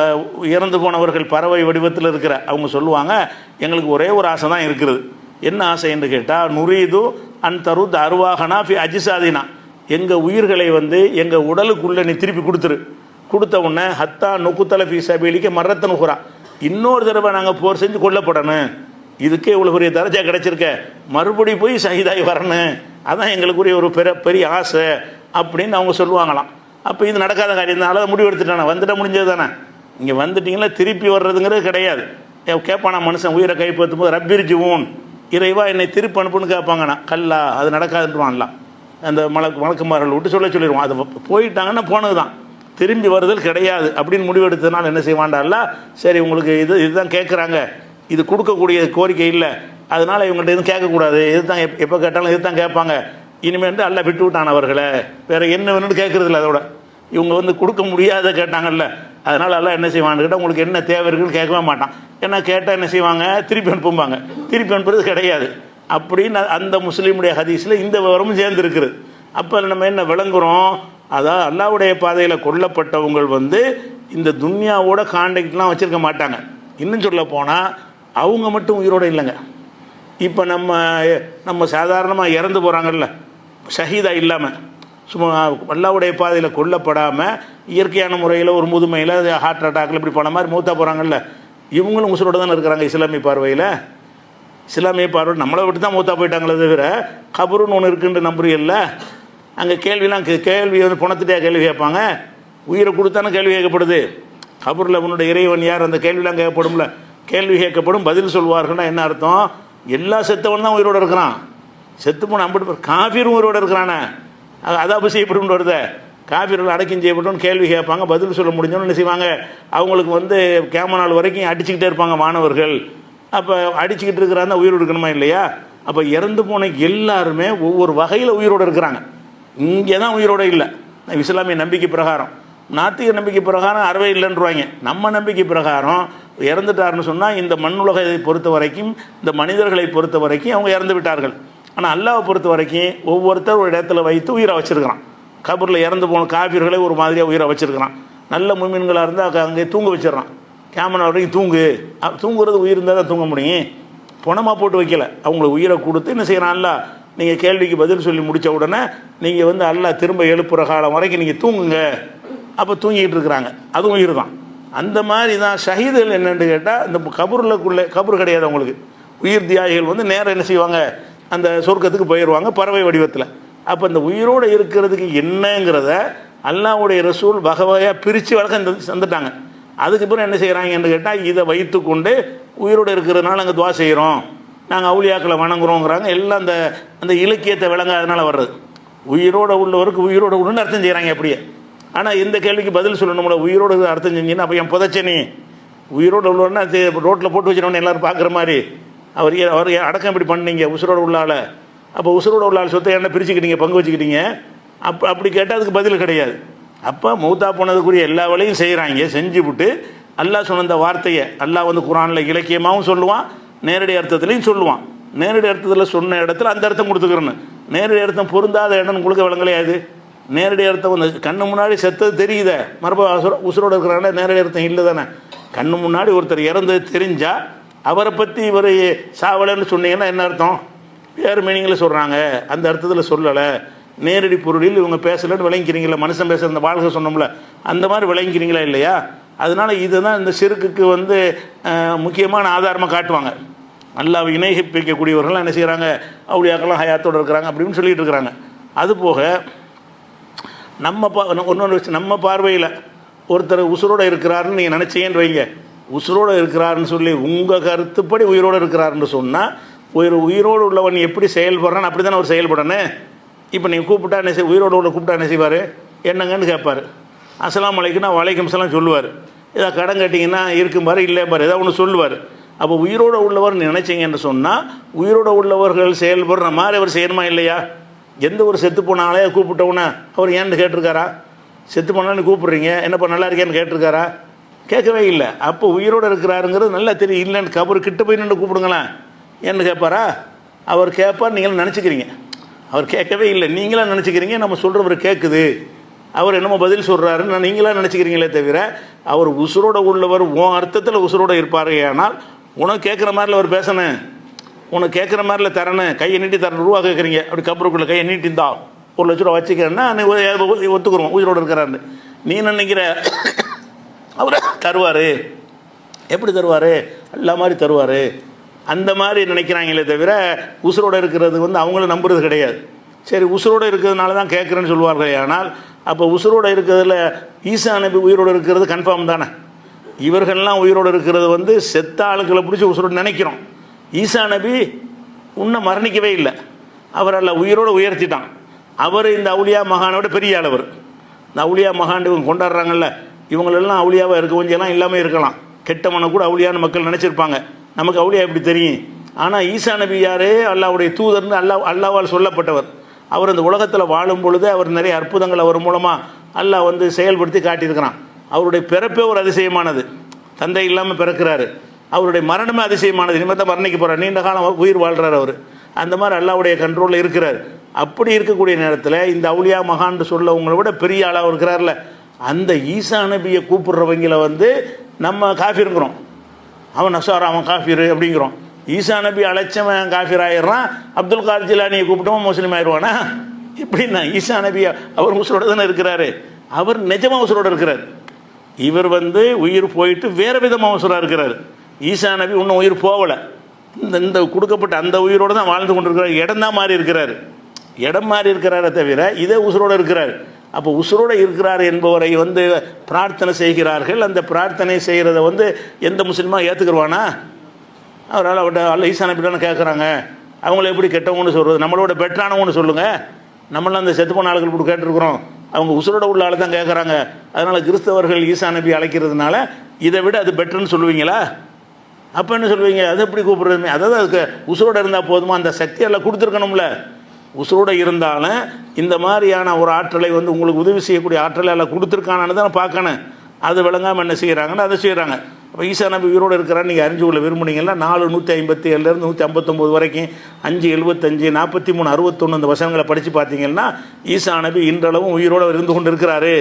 இறந்து போனவர்கள் பறவை வடிவத்தில் இருக்கிற அவங்க சொல்லுவாங்க, எங்களுக்கு ஒரே ஒரு ஆசை தான் இருக்கிறது. என்ன ஆசை என்று கேட்டால், நுரீது அன் தருத் அருவாகனா ஃபி அஜிசாதினா, எங்கள் உயிர்களை எங்கள் உடலுக்குள்ளே நீ திருப்பி கொடுத்த உடனே ஹத்தா நுக்குத்தல ஃபி சபீலிக்கு மரத்த நுகுரா, இன்னொரு தடவை நாங்கள் போர் செஞ்சு கொல்லப்படணும், இதுக்கே இவ்வளோ பெரிய தரஜா கிடச்சிருக்க, மறுபடி போய் ஷஹீதாகி வரணும், அதான் எங்களுக்குரிய ஒரு பெரிய ஆசை அப்படின்னு அவங்க சொல்லுவாங்களாம். அப்போ இது நடக்காத காரியம் தான், அதை முடிவெடுத்துட்டானே, வந்துட்ட முடிஞ்சது தானே. இங்கே வந்துட்டிங்களா திருப்பி வர்றதுங்கிறது கிடையாது. கேட்பானா மனுஷன் உயிரை கைப்பற்றும் போது, ரப்பிர் ஜிவூன், இறைவா என்னை திருப்பி அனுப்புன்னு கேட்பாங்கண்ணா, கல்லா அது நடக்காதுன்றான்லாம். அந்த மலக்குமார்கள் விட்டு சொல்லிடுவான். அது போயிட்டாங்கன்னா போனது தான், திரும்பி வருதல் கிடையாது அப்படின்னு முடிவெடுத்ததுனால என்ன செய்வான்டால, சரி உங்களுக்கு இதுதான் கேட்குறாங்க, இது கொடுக்கக்கூடிய கோரிக்கை இல்லை, அதனால் இவங்கள்ட்ட எதுவும் கேட்கக்கூடாது, இது தான் எப்போ கேட்டாலும் இது தான் கேட்பாங்க, இனிமேல் அல்ல விட்டு விட்டான் அவர்களை, வேறு என்ன வேணும்னு கேட்குறதில்ல. அதோட இவங்க கொடுக்க முடியாத கேட்டாங்கல்ல, அதனால் எல்லாம் என்ன செய்வான்னு கேட்டால் உங்களுக்கு என்ன தேவை இருக்குன்னு கேட்கவே மாட்டான். ஏன்னா கேட்டால் என்ன செய்வாங்க, திருப்பி அனுப்புவாங்க, திருப்பி அனுப்புறது கிடையாது அப்படின்னு அந்த முஸ்லீமுடைய ஹதீஸில் இந்த விவரமும் சேர்ந்துருக்குது. அப்போ நம்ம என்ன விளங்குறோம், அதாவது அல்லாஹ்வுடைய பாதையில் கொல்லப்பட்டவங்க வந்து இந்த துன்யாவோட கான்டாக்ட்லாம் வச்சுருக்க மாட்டாங்க. இன்னும் சொல்ல போனால் அவங்க மட்டும் உயிரோடு இல்லைங்க. இப்போ நம்ம சாதாரணமாக இறந்து போகிறாங்கல்ல, ஷஹீதா இல்லாமல் சும்மா அல்லாஹ்வுடைய பாதையில் கொல்லப்படாமல் இயற்கையான முறையில் ஒரு முதுமையில் ஹார்ட் அட்டாக்கில் இப்படி போன மாதிரி மூத்தா போகிறாங்கல்ல, இவங்களும் உசுரோடு தானே இருக்கிறாங்க. இஸ்லாமிய பார்வையில் நம்மளை விட்டு தான் மூத்தா போயிட்டாங்களே தவிர கபருன்னு ஒன்று இருக்குன்னு நம்புறீங்கல்ல. அங்கே கேள்விலாம் கேள்வி வந்து பணத்துட்டே கேள்வி கேட்பாங்க. உயிரை கொடுத்தானே கேள்வி கேட்கப்படுது. கபூரில் உன்னுடைய இறைவன் யார், அந்த கேள்விலாம் கேட்கப்படும்ல. கேள்வி கேட்கப்படும், பதில் சொல்வார்கள்னா என்ன அர்த்தம்? எல்லா செத்தவன் தான் உயிரோடு இருக்கிறான். செத்து போன அம்பிட்டு காஃபிரும் உயிரோடு இருக்கிறானே, அதாபு செய்யப்படும் வருத காஃபிர்கள் அடக்கம் செய்யப்பட்டோன்னு கேள்வி கேட்பாங்க. பதில் சொல்ல முடிஞ்சோன்னு என்ன செய்வாங்க, அவங்களுக்கு வந்து கேம நாள் வரைக்கும் அடிச்சுக்கிட்டே இருப்பாங்க மாணவர்கள். அப்போ அடிச்சுக்கிட்டு இருக்கிறாங்க, உயிரோடு இருக்கணுமா இல்லையா? அப்போ இறந்து போன எல்லாருமே ஒவ்வொரு வகையில் உயிரோடு இருக்கிறாங்க. இங்கே தான் உயிரோடு இல்லை. இஸ்லாமிய நம்பிக்கை பிரகாரம், நாத்திக நம்பிக்கை பிரகாரம் அறவே இல்லைன்றுவாங்க. நம்ம நம்பிக்கை பிரகாரம் இறந்துட்டாருன்னு சொன்னால் இந்த மண்ணுலகத்தை பொறுத்த வரைக்கும், இந்த மனிதர்களை பொறுத்த வரைக்கும் அவங்க இறந்து விட்டார்கள். ஆனால் அல்லாஹ்வை பொறுத்த வரைக்கும் ஒவ்வொருத்தர் ஒரு இடத்துல வைத்து உயிரை வச்சிருக்கிறான். கபூரில் இறந்து போன காஃபிர்களை ஒரு மாதிரியாக உயிரை வச்சிருக்கிறான். நல்ல முமின்களாக இருந்தால் அங்கே தூங்க வச்சிடறான். கேமரா வரைக்கும் தூங்குறது உயிர் இருந்தால் தான் தூங்க முடியும். பணமாக போட்டு வைக்கல, அவங்களுக்கு உயிரை கொடுத்து என்ன செய்கிறான்ல, நீங்கள் கேள்விக்கு பதில் சொல்லி முடித்த உடனே நீங்கள் வந்து அல்லாஹ் திரும்ப எழுப்புற காலம் வரைக்கும் நீங்கள் தூங்குங்க. அப்போ தூங்கிக்கிட்டு இருக்கிறாங்க, அதுவும் உயிர் தான். அந்த மாதிரி தான் ஷஹீதுகள். என்னென்னு கேட்டால் இந்த கபூர் கிடையாது அவங்களுக்கு. உயிர் தியாகிகள் வந்து நேரம் என்ன செய்வாங்க, அந்த சொர்க்கத்துக்கு போயிடுவாங்க பறவை வடிவத்தில். அப்போ இந்த உயிரோடு இருக்கிறதுக்கு என்னங்கிறத அல்லாஹ்வுடைய ரசூல் வகையாக பிரித்து வழக்கம் தந்துட்டாங்க. அதுக்கப்புறம் என்ன செய்கிறாங்கன்னு கேட்டால், இதை வைத்து கொண்டு உயிரோடு இருக்கிறதுனால நாங்கள் துவா செய்கிறோம், நாங்கள் அவுலியாக்களை வணங்குறோங்கிறாங்க. எல்லாம் அந்த இலக்கியத்தை விளங்காதனால வர்றது. உயிரோடு உள்ளவருக்கு உயிரோடு உள்ளன்னு அர்த்தம் செய்கிறாங்க அப்படியே. ஆனால் இந்த கேள்விக்கு பதில் சொல்லணும்ல, உயிரோடு அர்த்தம் செஞ்சீங்கன்னா அப்போ என் புதைச்சனி உயிரோடு உள்ளவர்னா ரோட்டில் போட்டு வச்சிடணும்னு எல்லோரும் பார்க்குற மாதிரி அவர் அடக்கம் இப்படி பண்ணீங்க உசுரோடு உள்ளால். அப்போ உசுரோடு உள்ளால் சொத்தை என்ன பிரிச்சுக்கிட்டீங்க, பங்கு வச்சுக்கிட்டீங்க. அப்படி கேட்டால் அதுக்கு பதில் கிடையாது. அப்போ மௌத்தா போனதுக்குரிய எல்லா வேலையும் செய்கிறாங்க. செஞ்சு விட்டு அல்லாஹ் சொன்ன அந்த வார்த்தையை அல்லாஹ் வந்து குர்ஆனில் இலக்கியமாகவும் சொல்லுவான், நேரடி அர்த்தத்துலையும் சொல்லுவான். நேரடி அர்த்தத்தில் சொன்ன இடத்துல அந்த அர்த்தம் கொடுத்துக்கிறேன்னு, நேரடி அர்த்தம் பொருந்தாத இடம்னு கொடுக்க விளங்கலையாது. நேரடி அர்த்தம் வந்து கண்ணு முன்னாடி செத்தது தெரியுத, மறுபடியும் உசுரோடு இருக்கிறாங்கன்னா நேரடி அர்த்தம் இல்லை தானே. கண்ணு முன்னாடி ஒருத்தர் இறந்தது தெரிஞ்சால் அவரை பற்றி இவர் சாவலைன்னு சொன்னீங்கன்னா என்ன அர்த்தம்? வேறு மீனிங்கில் சொல்கிறாங்க, அந்த அர்த்தத்தில் சொல்லலை. நேரடி பொருளில் இவங்க பேசலன்னு விளங்கிக்கிறீங்களா? மனுஷன் பேசுகிற அந்த வாழ்க்கை சொன்னோம்ல, அந்த மாதிரி விளங்கிக்கிறீங்களா இல்லையா? அதனால் இதுதான் இந்த சிறுக்குக்கு வந்து முக்கியமான ஆதாரமாக காட்டுவாங்க. அல்லாஹ்வை இணைப்பிக்கக்கூடியவர்கள் என்ன செய்கிறாங்க, அவுலியாக்கெல்லாம் ஹயாத்தோடு இருக்கிறாங்க அப்படின்னு சொல்லிட்டு இருக்கிறாங்க. அதுபோக நம்ம பார்வையில் ஒருத்தர் உசுரோடு இருக்கிறாருன்னு நீங்கள் நினச்சிங்கன்னு வைங்க, உசுரோடு இருக்கிறாருன்னு சொல்லி உங்கள் கருத்துப்படி உயிரோடு இருக்கிறாருன்னு சொன்னால், உயிரோடு உள்ளவன் எப்படி செயல்படுறான்னு அப்படி தானே அவர் செயல்படணும். இப்போ நீங்கள் கூப்பிட்டா என்ன உயிரோடு உள்ள கூப்பிட்டா என்ன செய்வார், என்னங்கன்னு கேட்பார். அஸ்ஸலாமு அலைக்கும்னா வலைக்கும் சலாம் சொல்லுவார். ஏதாவது கடன் கட்டிங்கன்னா இருக்கும் பாரு, இல்லை பாரு, ஏதாவது ஒன்று சொல்லுவார். அப்போ உயிரோடு உள்ளவர் நினைச்சிங்கன்னு சொன்னால் உயிரோடு உள்ளவர்கள் செயல்படுற மாதிரி அவர் செய்யணுமா இல்லையா? எந்த ஒரு செத்து போனாலே கூப்பிட்டவுன்னா அவர் ஏன்னு கேட்டிருக்காரா? செத்து போனாலும் கூப்பிட்றீங்க, என்னப்பா நல்லா இருக்கேன்னு கேட்டிருக்காரா? கேட்கவே இல்லை. அப்போ உயிரோடு இருக்கிறாருங்கிறது நல்லா தெரியும். இல்லைன்னு கபர் கிட்ட போய் நின்று கூப்பிடுங்களேன் ஏன்னு கேட்பாரா? அவர் கேட்பார், நீங்களும் நினச்சிக்கிறீங்க. அவர் கேட்கவே இல்லை, நீங்களாம் நினச்சிக்கிறீங்க நம்ம சொல்கிறவர் கேட்குது, அவர் என்னமோ பதில் சொல்கிறாருன்னு நீங்களாம் நினச்சிக்கிறீங்களே தவிர அவர் உசுரோடு உள்ளவர் உன் அர்த்தத்தில் உசுரோடு இருப்பார். ஆனால் உனக்கு கேட்குற மாதிரில அவர் பேசணும், உனக்கு கேட்குற மாதிரில தரணும். கையை நீட்டி தரணும், ரூபா கேட்குறீங்க, அப்படி கபருக்குள்ளே கையை நீட்டிந்தா 1 லட்ச ரூபா வச்சுக்கிறேன்னா ஒத்துக்குருவோம் உயிரோடு இருக்கிறாருன்னு. நீ நினைக்கிற அவர் தருவார், எப்படி தருவார்? எல்லா மாதிரி தருவார், அந்த மாதிரி நினைக்கிறாங்களே தவிர உசுரோடு இருக்கிறது வந்து அவங்களும் நம்புறது கிடையாது. சரி, உசுரோடு இருக்கிறதுனால தான் கேட்குறேன்னு சொல்லுவார்கள். ஆனால் அப்போ உசுரோடு இருக்கிறதுல ஈசா நபி உயிரோடு இருக்கிறது கன்ஃபார்ம் தானே? இவர்கள்லாம் உயிரோடு இருக்கிறது வந்து செத்த ஆளுக்களை பிடிச்சி உசுரோடு நினைக்கிறோம். ஈசா நபி இன்னும் மரணிக்கவே இல்லை, அவரால் உயிரோடு உயர்த்திட்டான். அவர் இந்த அவுலியா மகானோட பெரிய அளவர். இந்த அவுலியா மகான் இவங்க கொண்டாடுறாங்கல்ல, இவங்களெல்லாம் அவுலியாவாக இருக்க கொஞ்சம்லாம் இல்லாமல் இருக்கலாம். கெட்டவனை கூட அவுலியான்னு மக்கள் நினச்சிருப்பாங்க. நமக்கு அவுலியா எப்படி தெரியும்? ஆனால் ஈசா நபி யாரே அல்லாஹ்வுடைய தூதர்னு அல்லாஹ்வால் சொல்லப்பட்டவர். அவர் இந்த உலகத்தில் வாழும் பொழுது அவர் நிறைய அற்புதங்கள் அவர் மூலமாக அல்லாஹ் வந்து செயல்படுத்தி காட்டியிருக்கிறான். அவருடைய பிறப்பே ஒரு அதிசயமானது, தந்தை இல்லாமல் பிறக்கிறாரு. அவருடைய மரணமே அதிசயமானது, இனிமேல் தான் மரணிக்க போகிறார், நீண்ட காலம் உயிர் வாழ்கிறார் அவர். அந்த மாதிரி அல்லாஹ்வுடைய கண்ட்ரோலில் இருக்கிறார். அப்படி இருக்கக்கூடிய நேரத்தில் இந்த அவுலியா மகான்னு சொல்லவங்களை விட பெரிய ஆளாக இருக்கிறார்ல, அந்த ஈசா நபியை கூப்பிடுறவங்கள வந்து நம்ம காஃபிருங்கிறோம், அவன் நசாரா, அவன் காஃபிரு அப்படிங்கிறோம். ஈசா நபி அழைச்சவன் காஃபிர் ஆயிடுறான், அப்துல் காதர் ஜிலானியை கூப்பிட்டவன் முஸ்லீம் ஆயிடுவானா? இப்படின்னா ஈசா நபி அவர் உசுரோட தானே இருக்கிறாரு, அவர் நிஜமாக உசுரோட இருக்கிறார். இவர் வந்து உயிர் போயிட்டு வேறு விதமாக உசுராக இருக்கிறார். ஈசா நபி இன்னும் உயிர் போகலை, இந்த கொடுக்கப்பட்ட அந்த உயிரோடு தான் வாழ்ந்து கொண்டு இருக்கிறார். இடம் தான் மாறி இருக்கிறார், இடம் மாறி இருக்கிறாரே தவிர இதே உசுரோடு இருக்கிறார். அப்போ உசுரோடு இருக்கிறார் என்பவரை வந்து பிரார்த்தனை செய்கிறார்கள். அந்த பிரார்த்தனை செய்கிறத வந்து எந்த முஸ்லீமாக ஏற்றுக்குருவானா? அவரால் அவர்கிட்ட அல்ல ஈசா நபிட்டான்னு கேட்குறாங்க, அவங்கள எப்படி கெட்டவங்கன்னு சொல்கிறது? நம்மளோட பெட்டரானவங்கன்னு சொல்லுங்கள். நம்மளாம் அந்த செத்து போன ஆளுகள் இப்படி கேட்டிருக்கிறோம், அவங்க உசுரோட உள்ள ஆள் தான் கேட்குறாங்க. அதனால் கிறிஸ்தவர்கள் ஈசா நபி அழைக்கிறதுனால இதை விட அது பெட்டர்னு சொல்லுவீங்களா? அப்போ என்ன சொல்லுவீங்க? அது எப்படி கூப்பிடுறதுமே? அதாவது அதுக்கு உசுரோட இருந்தால் போதுமா? அந்த சக்தி எல்லாம் கொடுத்துருக்கணும்ல. உசுரோடு இருந்தாலும் இந்த மாதிரியான ஒரு ஆற்றலை வந்து உங்களுக்கு உதவி செய்யக்கூடிய ஆற்றலை எல்லாம் கொடுத்துருக்கானு தான் பார்க்கணும். அது விளங்காமல் என்ன செய்கிறாங்கன்னு அதை செய்கிறாங்க. அப்போ ஈசா நபி உயிரோடு இருக்கிறான்னு நீங்கள் அறிஞ்சு கொள்ள விரும்புனீங்கன்னா 4:157 159 வரைக்கும் 5:75 43 61 இந்த வசனங்களை படித்து பார்த்தீங்கன்னா ஈசா நபி இன்றளவும் உயிரோடு இருந்து கொண்டு இருக்கிறாரு,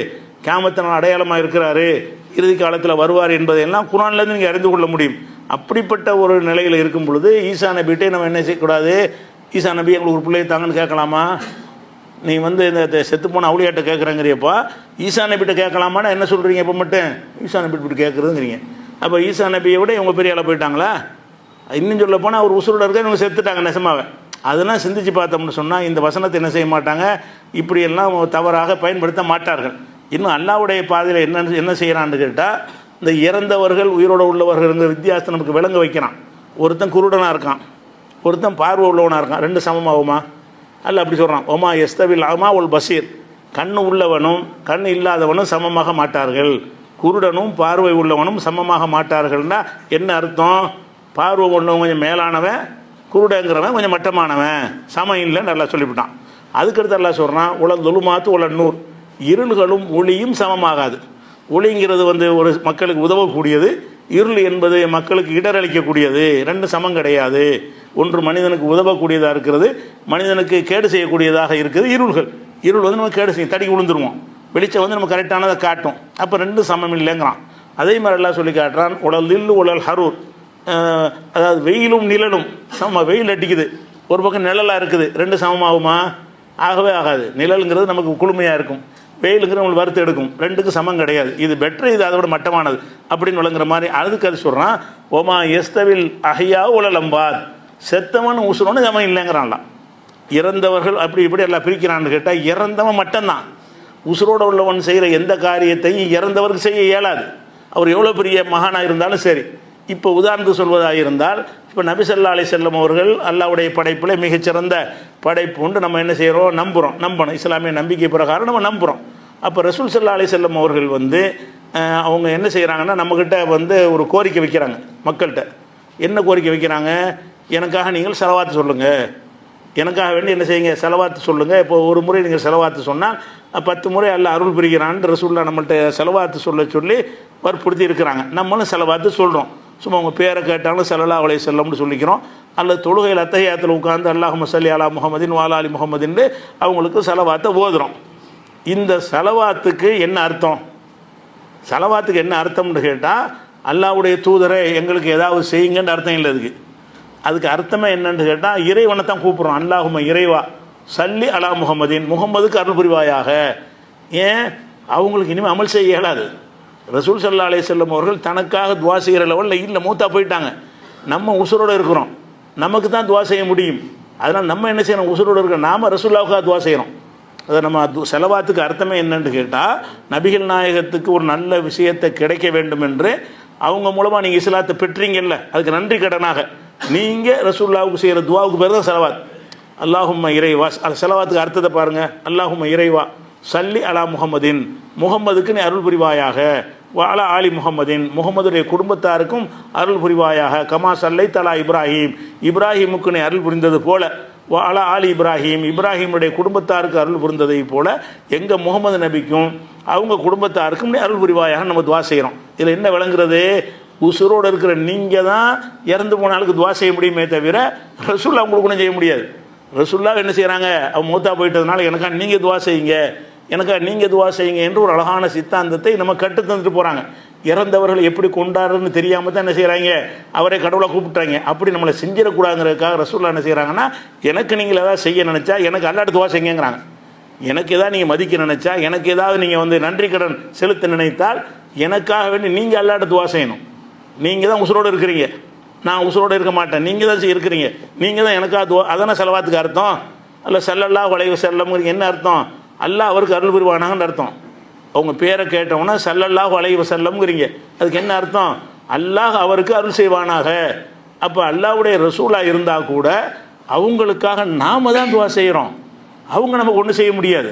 கியாமத்தின் அடையாளமாக இருக்கிறாரு, இறுதி காலத்தில் வருவார் என்பதையெல்லாம் குர்ஆன்லேருந்து நீங்கள் அறிந்து கொள்ள முடியும். அப்படிப்பட்ட ஒரு நிலையில் இருக்கும் பொழுது ஈசா நபிகிட்டே நம்ம என்ன செய்யக்கூடாது? ஈசா நபி எங்களுக்கு ஒரு பிள்ளையை தாங்கன்னு கேட்கலாமா? நீ வந்து இந்த செத்து போன அவுளியாட்ட கேட்குறேங்கிறியப்பா, ஈசா நபிகிட்ட கேட்கலாமான்னு என்ன சொல்கிறீங்க? இப்போ மட்டும் ஈசா நபி இப்படி கேட்குறதுங்கிறீங்க. அப்போ ஈசா நபியை விட இவங்க பெரிய ஆளாக போயிட்டாங்களா? இன்னும் சொல்ல போனால் அவர் உசுரோட இருக்க இவங்க செத்துட்டாங்க நெசமாவே. அதெல்லாம் சிந்திச்சு பார்த்தோம்னு சொன்னால் இந்த வசனத்தை என்ன செய்ய மாட்டாங்க, இப்படியெல்லாம் தவறாக பயன்படுத்த மாட்டார்கள். இன்னும் அல்லாஹ்வுடைய பாதையில் என்ன செய்கிறான்னு கேட்டால், இந்த இறந்தவர்கள் உயிரோடு உள்ளவர்கள்ங்கிற வித்தியாசத்தை நமக்கு விளங்க வைக்கிறான். ஒருத்தன் குருடனாக இருக்கான், ஒருத்தன் பார்வை உள்ளவனாக இருக்கான், ரெண்டு சமமாகுமா? அல்ல அப்படி சொல்கிறான், ஒமா எஸ்தவில் அமா உல் பசீர், கண்ணு உள்ளவனும் கண் இல்லாதவனும் சமமாக மாட்டார்கள், குருடனும் பார்வை உள்ளவனும் சமமாக மாட்டார்கள்னா என்ன அர்த்தம்? பார்வை உள்ளவன் கொஞ்சம் மேலானவன், குருடங்கிறவன் கொஞ்சம் மட்டமானவன், சமம் இல்லைன்னு நல்லா சொல்லிவிட்டான். அதுக்கடுத்து எல்லாம் சொல்கிறான், உலக துலுமாத்து உலக நூர், இருள்களும் ஒளியும் சமமாகாது. ஒளிங்கிறது வந்து ஒரு மக்களுக்கு உதவக்கூடியது, இருள் என்பது மக்களுக்கு இடரளிக்கக்கூடியது, ரெண்டு சமம் கிடையாது. ஒன்று மனிதனுக்கு உதவக்கூடியதாக இருக்கிறது, மனிதனுக்கு கேடு செய்யக்கூடியதாக இருக்குது இருள்கள். இருள் வந்து நம்ம கேடு செய்யும், தடி விழுந்துருவோம், வெளிச்சம் வந்து நம்ம கரெக்டானதை காட்டும். அப்போ ரெண்டு சமம் இல்லைங்கிறான். அதே மாதிரி எல்லாம் சொல்லி காட்டுறான், உடல் தில்லு உடல் ஹரூர், அதாவது வெயிலும் நிழலும் சம, வெயில் அடிக்குது, ஒரு பக்கம் நிழலாக இருக்குது, ரெண்டு சமமாகுமா? ஆகவே ஆகாது. நிழலுங்கிறது நமக்கு குளுமையாக இருக்கும், வெயிலுங்கிறது நம்மளுக்கு வறுத்து எடுக்கும், ரெண்டுக்கும் சமம் கிடையாது. இது பெட்ரு, இது அதோட மட்டமானது அப்படின்னு விளங்குற மாதிரி. அதுக்கு அது சொல்கிறான், ஒமா எஸ்தவில் அஹ்யா உலலம்பார், செத்தவன் உசுரோன்னு சமம் இல்லைங்கிறான்லாம். இறந்தவர்கள் அப்படி இப்படி எல்லாம் பிரிக்கிறான்னு கேட்டால், இறந்தவன் மட்டும்தான். உசுரோடு உள்ளவன் செய்கிற எந்த காரியத்தையும் இறந்தவருக்கு செய்ய இயலாது, அவர் எவ்வளோ பெரிய மகானாக இருந்தாலும் சரி. இப்போ உதாரணத்துக்கு சொல்வதாக இருந்தால், இப்போ நபி ஸல்லல்லாஹு அலைஹி வஸல்லம் அவர்கள் அல்லாஹ்வுடைய படைப்பில் மிகச்சிறந்த படைப்பு உண்டு, நம்ம என்ன செய்கிறோம்? நம்பணும். இஸ்லாமிய நம்பிக்கை பிரகாரம் நம்ம நம்புகிறோம். அப்போ ரசூல் ஸல்லல்லாஹு அலைஹி வஸல்லம் அவர்கள் வந்து அவங்க என்ன செய்கிறாங்கன்னா, நம்மக்கிட்ட வந்து ஒரு கோரிக்கை வைக்கிறாங்க மக்கள்கிட்ட. என்ன கோரிக்கை வைக்கிறாங்க? எனக்காக நீங்கள் ஸலவாத்து சொல்லுங்கள், எனக்காக வேண்டி என்ன செய்யுங்க, செலவாத்து சொல்லுங்கள். இப்போ ஒரு முறை நீங்கள் செலவாத்து சொன்னால் 10 முறை அல்லாஹ் அருள் புரிகிறான்னு ரசூலுல்லாஹ் நம்மள்கிட்ட செலவாத்து சொல்லி வற்புறுத்தி இருக்கிறாங்க. நம்மளும் செலவாத்து சொல்கிறோம். சும்மா உங்கள் பேரை கேட்டாலும் ஸல்லல்லாஹு அலைஹி வஸல்லம்னு சொல்லிக்கிறோம். அல்லது தொழுகையில் அத்தஹியாத்தில் உட்கார்ந்து அல்லாஹும்ம ஸல்லி அலா முஹம்மதின் வ அலா ஆலி முஹம்மதின்னு அவங்களுக்கு செலவாத்தை ஓதுறோம். இந்த செலவாத்துக்கு என்ன அர்த்தம்? செலவாத்துக்கு என்ன அர்த்தம்னு கேட்டால், அல்லாஹ்வுடைய தூதரை எங்களுக்கு ஏதாவது செய்யுங்கன்னு அர்த்தம் இல்லை. அதுக்கு அர்த்தமே என்னன்னு கேட்டால், இறைவனை தான் கூப்பிட்றோம். அல்லாஹும்ம இறைவா சல்லி அலா முஹம்மதின், முகம்மதுக்கு அருள் புரிவாயாக. ஏன்? அவங்களுக்கு இனிமேல் அமல் செய்ய இயலாது. ரசூல் ஸல்லல்லாஹு அலைஹி வஸல்லம் அவர்கள் தனக்காக துவா செய்கிற லெவலில் இல்லை, மூத்தா போயிட்டாங்க. நம்ம உசுரோடு இருக்கிறோம், நமக்கு தான் துவா செய்ய முடியும். அதனால் நம்ம என்ன செய்யணும்? உசுரோடு இருக்கிறோம், நாம் ரசூலுல்லாஹ்வுக்காக துவா செய்கிறோம். அதை நம்ம செலவாத்துக்கு அர்த்தமே என்னன்னு கேட்டால், நபிகள் நாயகத்துக்கு ஒரு நல்ல விஷயத்தை கிடைக்க வேண்டும் என்று அவங்க மூலமாக நீங்கள் இஸ்லாத்தை பெற்றீங்கல்ல, அதுக்கு நன்றி கடனாக நீங்கள் ரசூலுல்லாஹ்வுக்கு செய்கிற துவாவுக்கு பேர் தான் செலவாத். அல்லாஹும்ம இறைவா, அது செலவாத்துக்கு அர்த்தத்தை பாருங்கள். அல்லாஹும்ம இறைவா சல்லி அலா முஹம்மதின், முகம்மதுக்கு நீ அருள் புரிவாயாக. வ அலா ஆலி முஹம்மதின், முகமதுடைய குடும்பத்தாருக்கும் அருள் புரிவாயாக. கமா சல்லை தலா இப்ராஹிம், இப்ராஹிமுக்கு நீ அருள் புரிந்தது போல. வ அலா ஆலி இப்ராஹிம், இப்ராஹிமுடைய குடும்பத்தாருக்கு அருள் புரிந்ததை போல எங்கள் முகமது நபிக்கும் அவங்க குடும்பத்தாருக்கும் நீ அருள் புரிவாயாக நம்ம துவா செய்கிறோம். இதில் என்ன விளங்குறது? உசுரோடு இருக்கிற நீங்கள் தான் இறந்து போன ஆளுக்கு துவா செய்ய முடியுமே தவிர ரசூல்லா உங்களுக்கு ஒன்றும் செய்ய முடியாது. ரசூல்லா என்ன செய்கிறாங்க, அவன் மூத்தா போயிட்டதுனால எனக்கா நீங்கள் துவா செய்யுங்க, எனக்கா நீங்கள் துவா செய்யுங்க என்று ஒரு அழகான சித்தாந்தத்தை நம்ம கட்டு தந்துட்டு போகிறாங்க. இறந்தவர்கள் எப்படி கொண்டாடுறதுன்னு தெரியாமல் தான் என்ன செய்கிறாங்க, அவரே கடவுளை கூப்பிட்டாங்க. அப்படி நம்மளை செஞ்சிடக்கூடாதுங்கிறதுக்காக ரசூல்லா என்ன செய்கிறாங்கன்னா, எனக்கு நீங்கள் ஏதாவது செய்ய நினச்சா எனக்கு அல்லாட்ட துவா செய்யுங்கிறாங்க. எனக்கு ஏதாவது நீங்கள் மதிக்க நினச்சா, எனக்கு ஏதாவது நீங்கள் நன்றி கடன் செலுத்த நினைத்தால் எனக்காக வேண்டி நீங்கள் அல்லாட்ட துவா செய்யணும். நீங்கள் தான் உசுரோடு இருக்கிறீங்க, நான் உசுரோடு இருக்க மாட்டேன், நீங்கள் தான் இருக்கிறீங்க, நீங்கள் தான் எனக்காக துவா. அதான செலவாத்துக்கு அர்த்தம். அல்ல ஸல்லல்லாஹு அலைஹி வஸல்லம் என்ன அர்த்தம், அல்லாஹ் அவருக்கு அருள் புரிவானாங்கன்னு அர்த்தம். அவங்க பேரை கேட்டவொன்னா ஸல்லல்லாஹு அலைஹி வஸல்லம்ங்கிறீங்க, அதுக்கு என்ன அர்த்தம், அல்லாஹ் அவருக்கு அருள் செய்வானாக. அப்போ அல்லாஹ்வுடைய ரசூலாக இருந்தால் கூட அவங்களுக்காக நாம் தான் துவா செய்கிறோம். அவங்க நமக்கு ஒன்றும் செய்ய முடியாது.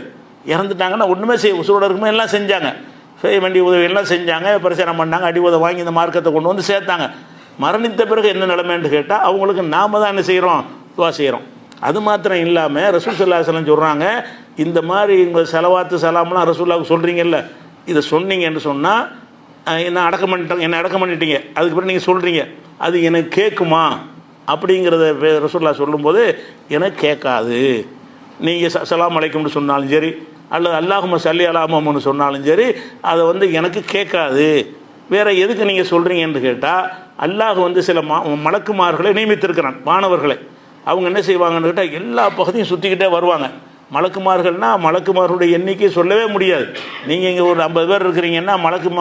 இறந்துட்டாங்கன்னா ஒன்றுமே உசுரோட இருக்குமே எல்லாம் செஞ்சாங்க, செய்ய வேண்டிய உதவி எல்லாம் செஞ்சாங்க, பிரச்சாரம் பண்ணாங்க, அடி உதவி வாங்கி இந்த மார்க்கத்தை கொண்டு வந்து சேர்த்தாங்க. மரணித்த பிறகு என்ன நிலைமைன்னு கேட்டால் அவங்களுக்கு நாம் தான் என்ன செய்கிறோம், துவா செய்கிறோம். அது மாத்திரம் இல்லாமல் ரசூல் ஸல்லல்லாஹு அலைஹி வஸல்லம் சொல்கிறாங்க, இந்த மாதிரி உங்கள் செலவாத்து சலாம்லாம் ரசூலுல்லாஹ்வுக்கு சொல்கிறீங்கல்ல, இதை சொன்னீங்கன்னு சொன்னால் என்ன அடக்கம் பண்ணிட்டாங்க, என்ன அடக்கம் பண்ணிட்டீங்க, அதுக்கு பிறகு நீங்கள் சொல்கிறீங்க அது எனக்கு கேட்குமா அப்படிங்கிறத ரசூலுல்லாஹ் சொல்லும்போது எனக்கு கேட்காது. நீங்கள் ஸலாம் அலைக்கும்னு சொன்னாலும் சரி, அல்லது அல்லாஹும்ம ஸல்லி அலா முஹம்மதுன்னு சொன்னாலும் சரி, அதை எனக்கு கேட்காது. வேறு எதுக்கு நீங்கள் சொல்கிறீங்கன்னு கேட்டால், அல்லாஹ் சில மலக்குமார்களை நியமித்திருக்கிறான், மாணவர்களை. அவங்க என்ன செய்வாங்கன்னு கேட்டால் எல்லா பகுதியும் சுற்றிக்கிட்டே வருவாங்க. மலக்குமார்கள்னால் மலக்குமார்களுடைய எண்ணிக்கை சொல்லவே முடியாது. நீங்கள் இங்கே ஒரு 50 பேர் இருக்கிறீங்கன்னா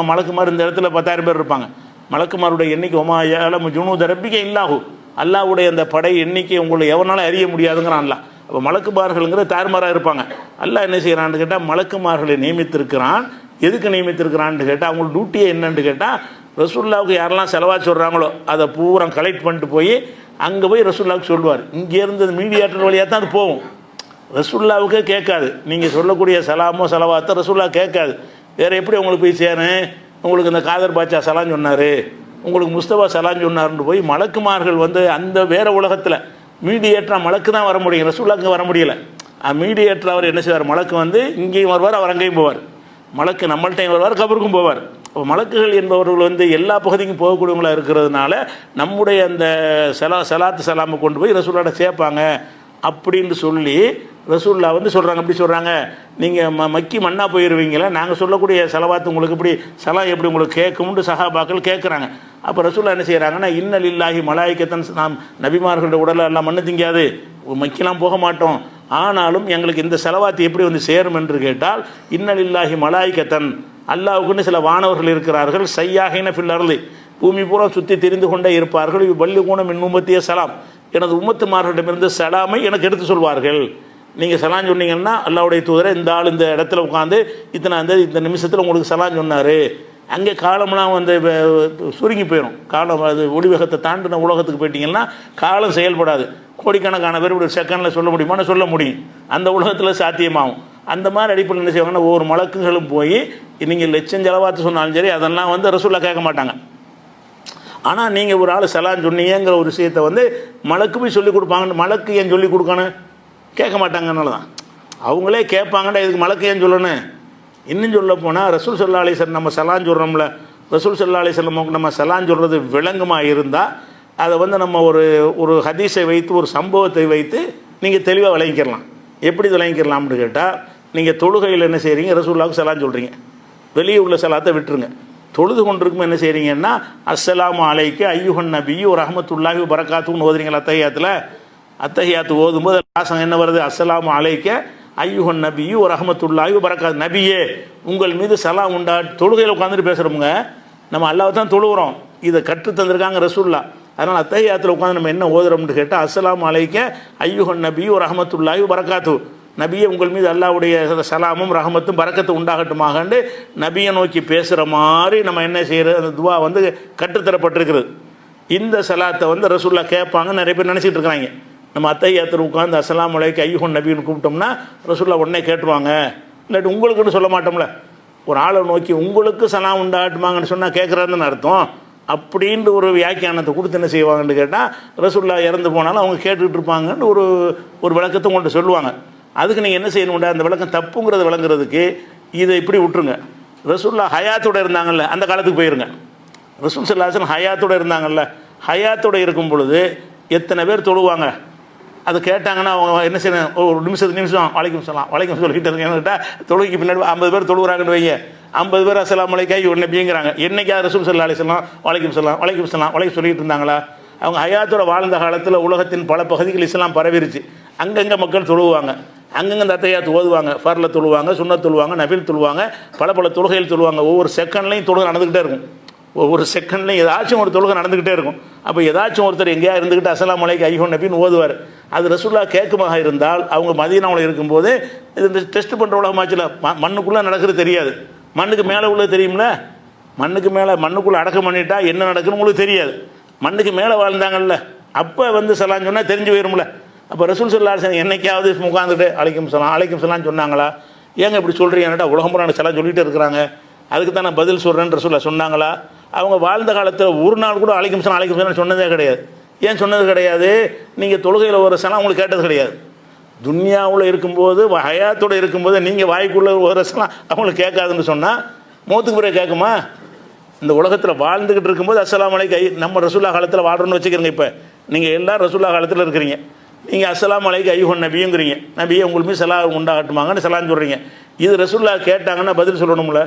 மலக்குமார் இந்த இடத்துல 10,000 பேர் இருப்பாங்க. மலக்குமாருடைய எண்ணிக்கை ஒமாயாலம் ஜுனூத ரப்பிக இல்லாஹு, அல்லாஹ்வுடைய அந்த படை எண்ணிக்கை உங்களை எவனாலும் அறிய முடியாதுங்கிறான் அல்லாஹ். அப்போ மலக்குமார்கள்ங்கிற தாறுமாறாக இருப்பாங்க. அல்லாஹ் என்ன செய்கிறான்னு கேட்டால் மலக்குமார்களை நியமித்திருக்கிறான். எதுக்கு நியமித்திருக்கிறான்னு கேட்டால் அவங்களோட டியூட்டியே என்னன்னு கேட்டால், ரசூலுல்லாஹ்வுக்கு யாரெல்லாம் செலவா சொல்கிறாங்களோ அதை பூரா கலெக்ட் பண்ணிட்டு போய் அங்கே போய் ரசூலுல்லாஹ்வுக்கு சொல்லுவார். இங்கேருந்து மீடியேட்டர் வழியாக தான் அது போகும், ரசூலுல்லாஹ்வுக்கே கேட்காது. நீங்கள் சொல்லக்கூடிய சலாமோ செலவாத்தோ ரசூலுல்லாஹ் கேட்காது. வேறு எப்படி உங்களுக்கு போய் சேரும், உங்களுக்கு இந்த காதர் பாட்சா சலான் சொன்னார், உங்களுக்கு முஸ்தபா சலான் சொன்னார்னு போய் மலக்குமார்கள் அந்த வேறு உலகத்தில் மீடியேட்டராக மலக்கு தான் வர முடியும், ரசூலுல்லாஹ்க்கு வர முடியலை. மீடியேட்டர் அவர் என்ன செய்வார், மலக்கு இங்கேயும் வருவார், அவர் அங்கேயும் போவார். மலக்கு நம்மள்கிட்டையும் வருவார், கபருக்கும் போவார். அப்போ மலக்குகள் என்பவர்கள் எல்லா பகுதிக்கும் போகக்கூடியவங்களாக இருக்கிறதுனால நம்முடைய அந்த சலாத்து சலாமை கொண்டு போய் ரசூலுல்லாஹ்ட சேர்ப்பாங்க அப்படின்னு சொல்லி ரசூலுல்லாஹ் சொல்கிறாங்க. எப்படி சொல்கிறாங்க, நீங்கள் மக்கி மண்ணாக போயிடுவீங்களா, நாங்கள் சொல்லக்கூடிய செலவாத்து உங்களுக்கு எப்படி சலாம் எப்படி உங்களுக்கு கேட்கும்னு சஹாபாக்கள் கேட்குறாங்க. அப்போ ரசூலுல்லாஹ் என்ன செய்கிறாங்கன்னா, இன்னலில்லாஹி மலாயிக்கத்தன், நாம் நபிமார்களுடைய உடலை எல்லாம் மண்ணு திங்காது, மக்கிலாம் போக மாட்டோம், ஆனாலும் எங்களுக்கு இந்த செலவாத்து எப்படி சேரும் என்று கேட்டால், இன்னலில்லாஹி மலாயிக்கத்தன், அல்லாஹ்வுக்குன்னு சில வானவர்கள் இருக்கிறார்கள், சையாகின ஃபில் அர்லி, பூமி பூரா சுற்றி தெரிந்து கொண்டே இருப்பார்கள், பல்லிகூன மின் உம்மத்திய சலாம், எனது உம்மத்துமார்களிடமிருந்து சலாமை எனக்கு எடுத்து சொல்வார்கள். நீங்கள் சலான் சொன்னீங்கன்னா அல்லாஹ்வுடைய தூதரை இந்த ஆள் இந்த இடத்துல உட்காந்து இந்த நிமிஷத்தில் உங்களுக்கு சலான் சொன்னார். அங்கே காலம்லாம் சுருங்கி போயிடும். காலம் அது ஒளிவேகத்தை தாண்டின உலகத்துக்கு போயிட்டீங்கன்னா காலம் செயல்படாது. கோடிக்கணக்கான பேர் இப்படி செகண்டில் சொல்ல முடியுமான்னு சொல்ல முடியும், அந்த உலகத்தில் சாத்தியமாகும். அந்த மாதிரி அடிப்படையில் என்ன செய்வாங்கன்னா, ஒவ்வொரு மலக்குகளும் போய் நீங்கள் லட்சம் செலவாத்து சொன்னாலும் சரி அதெல்லாம் ரசூலுல்லாஹ் கேட்க மாட்டாங்க. ஆனால் நீங்கள் ஒரு ஆள் சலான் சொன்னீங்கிற ஒரு விஷயத்தை மலக்கு போய் சொல்லிக் கொடுப்பாங்கன்னு, மலக்கு ஏன் சொல்லிக் கொடுக்கணும், கேட்க மாட்டாங்கனால தான். அவங்களே கேட்பாங்கடா, இதுக்கு மலக்கு ஏன் சொல்லணும். இன்னும் சொல்ல போனால் ரசூல் ஸல்லல்லாஹு அலைஹி வஸல்லம் நம்ம சலான் சொல்கிறோம்ல, ரசூல் ஸல்லல்லாஹு அலைஹி வஸல்லம் நம்ம சலான் சொல்கிறது விளங்குமா இருந்தால் அதை நம்ம ஒரு ஹதீஸை வைத்து ஒரு சம்பவத்தை வைத்து நீங்கள் தெளிவாக விளங்கிக்கிறலாம். எப்படி விளங்கிக்கிறலாம்னு கேட்டால், நீங்கள் தொழுகையில் என்ன செய்கிறீங்க, ரசூலுல்லாஹ்வுக்கு சலான் சொல்கிறீங்க, வெளியே உள்ள சலாத்தை விட்டுருங்க. தொழுது கொண்டிருக்கும் என்ன செய்கிறீங்கன்னா, அஸ்ஸலாமு அலைக்க ஐயுஹன் நபியு ரஹ்மத்துல்லாஹி வ பரக்காத்துன்னு ஓதுறீங்களா அத்தஹியாத்தில். அத்தஹியாத்து ஓதும்போது வாசகம் என்ன வருது, அஸ்ஸலாமு அலைக்க ஐயுஹன் நபியு ரஹ்மத்துல்லாஹி வ பரக்காத்து, நபியே உங்கள் மீது சலாம் உண்டா. தொழுகையில் உட்காந்துட்டு பேசுகிறோமுங்க, நம்ம அல்லாஹ் தான் தொழுகிறோம், இதை கற்று தந்திருக்காங்க ரசூலுல்லாஹ். அதனால் அத்தஹியாத்தில் உட்காந்து நம்ம என்ன ஓதுறோம்னு கேட்டால், அஸ்ஸலாமு அலைக்க ஐயுஹன் நபியு ரஹ்மத்துல்லாஹி வ பரக்காத்து, நபியை உங்கள் மீது அல்லாஹ்வுடைய சலாமும் ரஹமத்தும் பரக்கத்தும் உண்டாகட்டுமாகண்டு நபியை நோக்கி பேசுகிற மாதிரி நம்ம என்ன செய்கிறது, அந்த துவா கற்றுத்தரப்பட்டிருக்கிறது. இந்த சலாத்தை ரசூலுல்லாஹ் கேட்பாங்க, நிறைய பேர் நினச்சிட்டு இருக்கிறாங்க. நம்ம அத்தஹியாத்தில் உட்காந்து அஸ்ஸலாமு அலைக்க ஐயுஹன் நபின்னு கூப்பிட்டோம்னா ரசூலுல்லாஹ் உடனே கேட்டுருவாங்க. இல்லாட்டி உங்களுக்குன்னு சொல்ல மாட்டோம்ல, ஒரு ஆளை நோக்கி உங்களுக்கு சலாம் உண்டாகட்டுமாங்கன்னு சொன்னால் கேட்குறாருன்னு அர்த்தம். அப்படின்ட்டு ஒரு வியாக்கியானத்தை கொடுத்து என்ன செய்வாங்கன்னு கேட்டால், ரசூலுல்லாஹ் இறந்து போனாலும் அவங்க கேட்டுக்கிட்டு இருப்பாங்கன்னு ஒரு விளக்கத்தை உங்கள்கிட்ட சொல்லுவாங்க. அதுக்கு நீங்கள் என்ன செய்யணும்டா, அந்த விளக்கம் தப்புங்கிறத விளங்குறதுக்கு இதை இப்படி விட்டுருங்க. ரசூலுல்லாஹ் ஹயாத்தோடு இருந்தாங்கல்ல, அந்த காலத்துக்கு போயிருங்க. ரசூல் ஸல்லல்லாஹு அலைஹி வஸல்லம் ஹயாத்தோடு இருந்தாங்கல்ல, ஹயாத்தோடு இருக்கும் பொழுது எத்தனை பேர் தொழுவாங்க? அது கேட்டாங்கன்னா அவங்க என்ன செய்யணும், ஒரு நிமிஷம் வலைக்கும் சொல்லிக்கிட்டு இருக்கேன்னு கேட்டால் தொழுகைக்கு பின்னாடி 50 பேர் தொழுகிறாங்கன்னு வைங்க, 50 பேர் அஸ்ஸலாமு அலைக்கும் ஒன்று நபிங்கிறாங்க. என்னைக்காவது ரசூல் ஸல்லல்லாஹு அலைஹி வஸல்லம் வலைக்கும் சொல்லிட்டு இருந்தாங்களா? அவங்க ஹயாத்தோட வாழ்ந்த காலத்தில் உலகத்தின் பல பகுதிகள் இஸ்லாம் பரவிருச்சு. அங்கங்கே மக்கள் தொழுவாங்க, அங்கங்கே இந்த அத்தையாத்து ஓதுவாங்க, ஃபர்ல தொழுவாங்க, சுன்னத் தொழுவாங்க, நபில் தொழுவாங்க, பல தொழுகைகள் தொழுவாங்க. ஒவ்வொரு செகண்ட்லையும் தொழுகை நடந்துக்கிட்டே இருக்கும். ஒவ்வொரு செகண்ட்லையும் ஏதாச்சும் ஒரு தொழுகை நடந்துக்கிட்டே இருக்கும். அப்போ ஏதாச்சும் ஒருத்தர் எங்கேயா இருந்துக்கிட்டு அஸ்ஸலாமு அலைக்கும் ஐயுஹன் நபின்னு ஓதுவார். அது ரசூலுல்லாஹ் கேட்குமாக இருந்தால் அவங்க மதீனாவில் இருக்கும்போது இது டெஸ்ட் பண்ணுற உலகமாச்சுல, மண்ணுக்குள்ளே நடக்கிறது தெரியாது, மண்ணுக்கு மேலே உள்ளது தெரியும்ல. மண்ணுக்குள்ளே அடக்கம் பண்ணிட்டா என்ன நடக்குன்னு உங்களுக்கு தெரியாது. மண்ணுக்கு மேலே வாழ்ந்தாங்கல்ல, அப்போ சலான்னு சொன்னால் தெரிஞ்சு போயிரும்ல. அப்போ ரசூல் ஸல்லல்லாஹு அலைஹி வஸல்லம் என்னைக்காவது உட்காந்துட்டு அலைக்கும் சலாம் சொன்னாங்களா? ஏங்க இப்படி சொல்கிறீங்கன்னுட்டா உலகம் பூரா சலாம் சொல்லிகிட்டே இருக்கிறாங்க, அதுக்கு தான் நான் பதில் சொல்கிறேன்னு ரசூலுல்லாஹ் சொன்னாங்களா? அவங்க வாழ்ந்த காலத்தில் ஒரு நாள் கூட அலைக்கும் சலாம் சொன்னதே கிடையாது. ஏன் சொன்னது கிடையாது? நீங்கள் தொழுகையில் ஒரு சலாம் உங்களுக்கு கேட்டது கிடையாது. துன்யாவில் இருக்கும்போது ஹயாத்தோடு இருக்கும்போது நீங்கள் வாய்க்குள்ளே ஒரு சலாம் அவங்களுக்கு கேட்காதுன்னு சொன்னால் மௌத்துக்கு பிறகு கேட்குமா? இந்த உலகத்தில் வாழ்ந்துக்கிட்டு இருக்கும்போது அஸ்ஸலாமு அலைக்கும் நம்ம ரசூலுல்லாஹ் காலத்தில் வாழ்றோன்னு வச்சுக்கிறீங்க. இப்போ நீங்கள் எல்லோரும் ரசூலுல்லாஹ் காலத்தில் இருக்கிறீங்க, நீங்கள் அஸ்ஸலாமு அலைக்கும் ஐயுஹன் நபியுங்கிறீங்க, நபியை உங்களுக்கு சலாம் உண்டாகட்டுமாங்கன்னு சலான்னு சொல்கிறீங்க. இது ரசூலுல்லாஹ் கேட்டாங்கன்னா பதில் சொல்லணும்ல.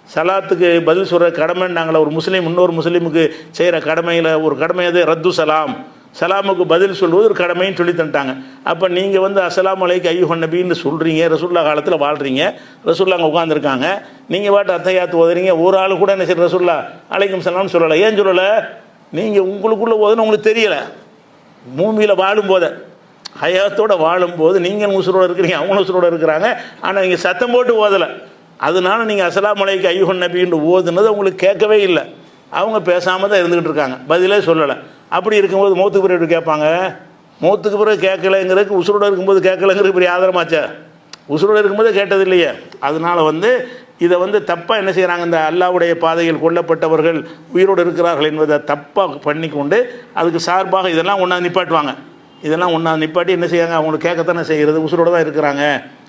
சலாத்துக்கு பதில் சொல்கிற கடமைன்னாங்களே, ஒரு முஸ்லீம் இன்னொரு முஸ்லீமுக்கு செய்கிற கடமையில் ஒரு கடமை அது ரத்து சலாம், சலாமுக்கு பதில் சொல்வது ஒரு கடமைன்னு சொல்லி தந்துட்டாங்க. அப்போ நீங்கள் அஸ்ஸலாமு அலைக்கும் ஐயுஹன் நபின்னு சொல்கிறீங்க, ரசூலுல்லாஹ் காலத்தில் வாழ்கிறீங்க, ரசூலுல்லாஹ் அங்கே உட்காந்துருக்காங்க, நீங்கள் பாட்டு அத்தையாத்து ஓதுறீங்க, ஒரு ஆள் கூட என்ன செய்ய ரசூலுல்லாஹ் அலைக்கும் சலாம்னு சொல்லலை. ஏன் சொல்லலை? நீங்கள் உங்களுக்குள்ளே ஓதுன்னு உங்களுக்கு தெரியலை. பூமியில் வாழும்போது ஹயாத்தோடு வாழும்போது நீங்கள் உசுரோடு இருக்கிறீங்க, அவங்களும் உசுரோடு இருக்கிறாங்க, ஆனால் நீங்கள் சத்தம் போட்டு ஓதலை. அதனால நீங்கள் அஸ்ஸலாமு அலைக்கும் ஐயுஹன் நபின்னு ஓதுனது உங்களுக்கு கேட்கவே இல்லை. அவங்க பேசாமல் தான் இருந்துக்கிட்டு இருக்காங்க, பதிலே சொல்லலை. அப்படி இருக்கும்போது மௌத்துக்கு பிறகு கேட்பாங்க. மௌத்துக்கு பிறகு கேட்கலைங்கிறதுக்கு உசுரோடு இருக்கும்போது கேட்கலைங்கிறது பெரிய ஆதாரமாச்சா? உசுரோடு இருக்கும்போது கேட்டது இல்லையே. அதனால் இதை தப்பாக என்ன செய்கிறாங்க, இந்த அல்லாஹ்வுடைய பாதையில் கொல்லப்பட்டவர்கள் உயிரோடு இருக்கிறார்கள் என்பதை தப்பாக பண்ணிக்கொண்டு அதுக்கு சார்பாக இதெல்லாம் ஒன்றா நிப்பாட்டுவாங்க. இதெல்லாம் ஒன்றா நிப்பாட்டி என்ன செய்யாங்க, அவங்களுக்கு கேட்கத்தானே செய்கிறது, உசுரோடு தான் இருக்கிறாங்க,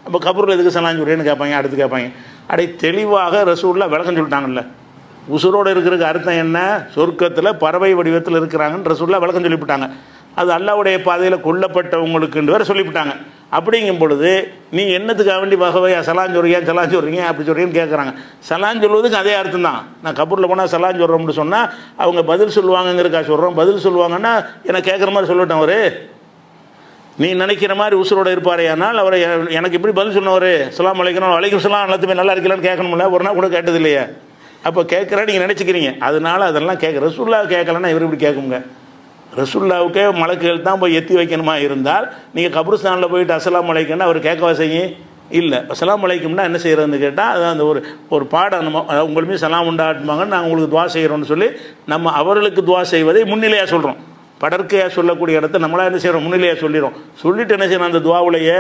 அப்போ கபூரில் எதுக்கு சலாம் சொல்கிறேன்னு கேட்பாங்க. அடுத்து கேட்பாங்க, அடே தெளிவாக ரசூலுல்லாஹ் விளக்கம் சொல்லிட்டாங்கல்ல, உசுரோடு இருக்கிறதுக்கு அர்த்தம் என்ன, சொர்க்கத்தில் பறவை வடிவத்தில் இருக்கிறாங்கன்னு ரசூலுல்லாஹ் விளக்கம் சொல்லிவிட்டாங்க. அது அல்லாஹ்வுடைய பாதையில் கொல்லப்பட்டவங்களுக்குன்னு வேறு சொல்லிவிட்டாங்க. அப்படிங்கும் பொழுது நீ என்னத்துக்காக வேண்டி வகவையா சலான் சொல்கிறீங்க அப்படி சொல்கிறீங்கன்னு கேட்குறாங்க. சலான் சொல்வதுக்கு அதே அர்த்தம் தான். நான் கபூரில் போனால் சலான் சொல்கிறோம்னு சொன்னால் அவங்க பதில் சொல்லுவாங்கங்கிறக்கா சொல்கிறோம். பதில் சொல்லுவாங்கன்னா எனக்கு கேட்குற மாதிரி சொல்லட்டும். அவர் நீ நினைக்கிற மாதிரி உசுரோடு இருப்பாரே, ஆனால் அவரை எனக்கு எப்படி பதில் சொன்னவர் அஸ்ஸலாமு அலைக்கும் வலைக்கும் சலாம் எல்லாத்துமே நல்லா இருக்கலான்னு கேட்கணும்ல, ஒரு நாள் கூட கேட்டது இல்லையா? அப்போ கேட்குறா நீங்கள் நினச்சிக்கிறீங்க, அதனால் அதெல்லாம் ரசூலுல்லாஹ் கேட்கலன்னா இவர் இப்படி கேட்குங்க. ரசூலுல்லாஹ்வுக்கே மலக்குகள் தான் போய் எத்தி வைக்கணுமா இருந்தால் நீங்கள் கப்ரிஸ்தானில் போயிட்டு அஸ்ஸலாமு அலைக்கும்னா அவர் கேட்கவா செய்யும்? இல்லை. அஸ்ஸலாமு அலைக்கும்னா என்ன செய்கிறதுன்னு கேட்டால் அது அந்த ஒரு பாடம், நம்ம உங்களுமே சலாம் உண்டாட்டுமாங்கன்னு நாங்கள் உங்களுக்கு துவா செய்கிறோம்னு சொல்லி நம்ம அவர்களுக்கு துவா செய்வதை முன்னிலையாக சொல்கிறோம். படற்கையாக சொல்லக்கூடிய இடத்த நம்மளாக என்ன செய்கிறோம், முன்னிலையாக சொல்லிடுறோம். சொல்லிட்டு என்ன செய்யணும், அந்த துவாவுலையே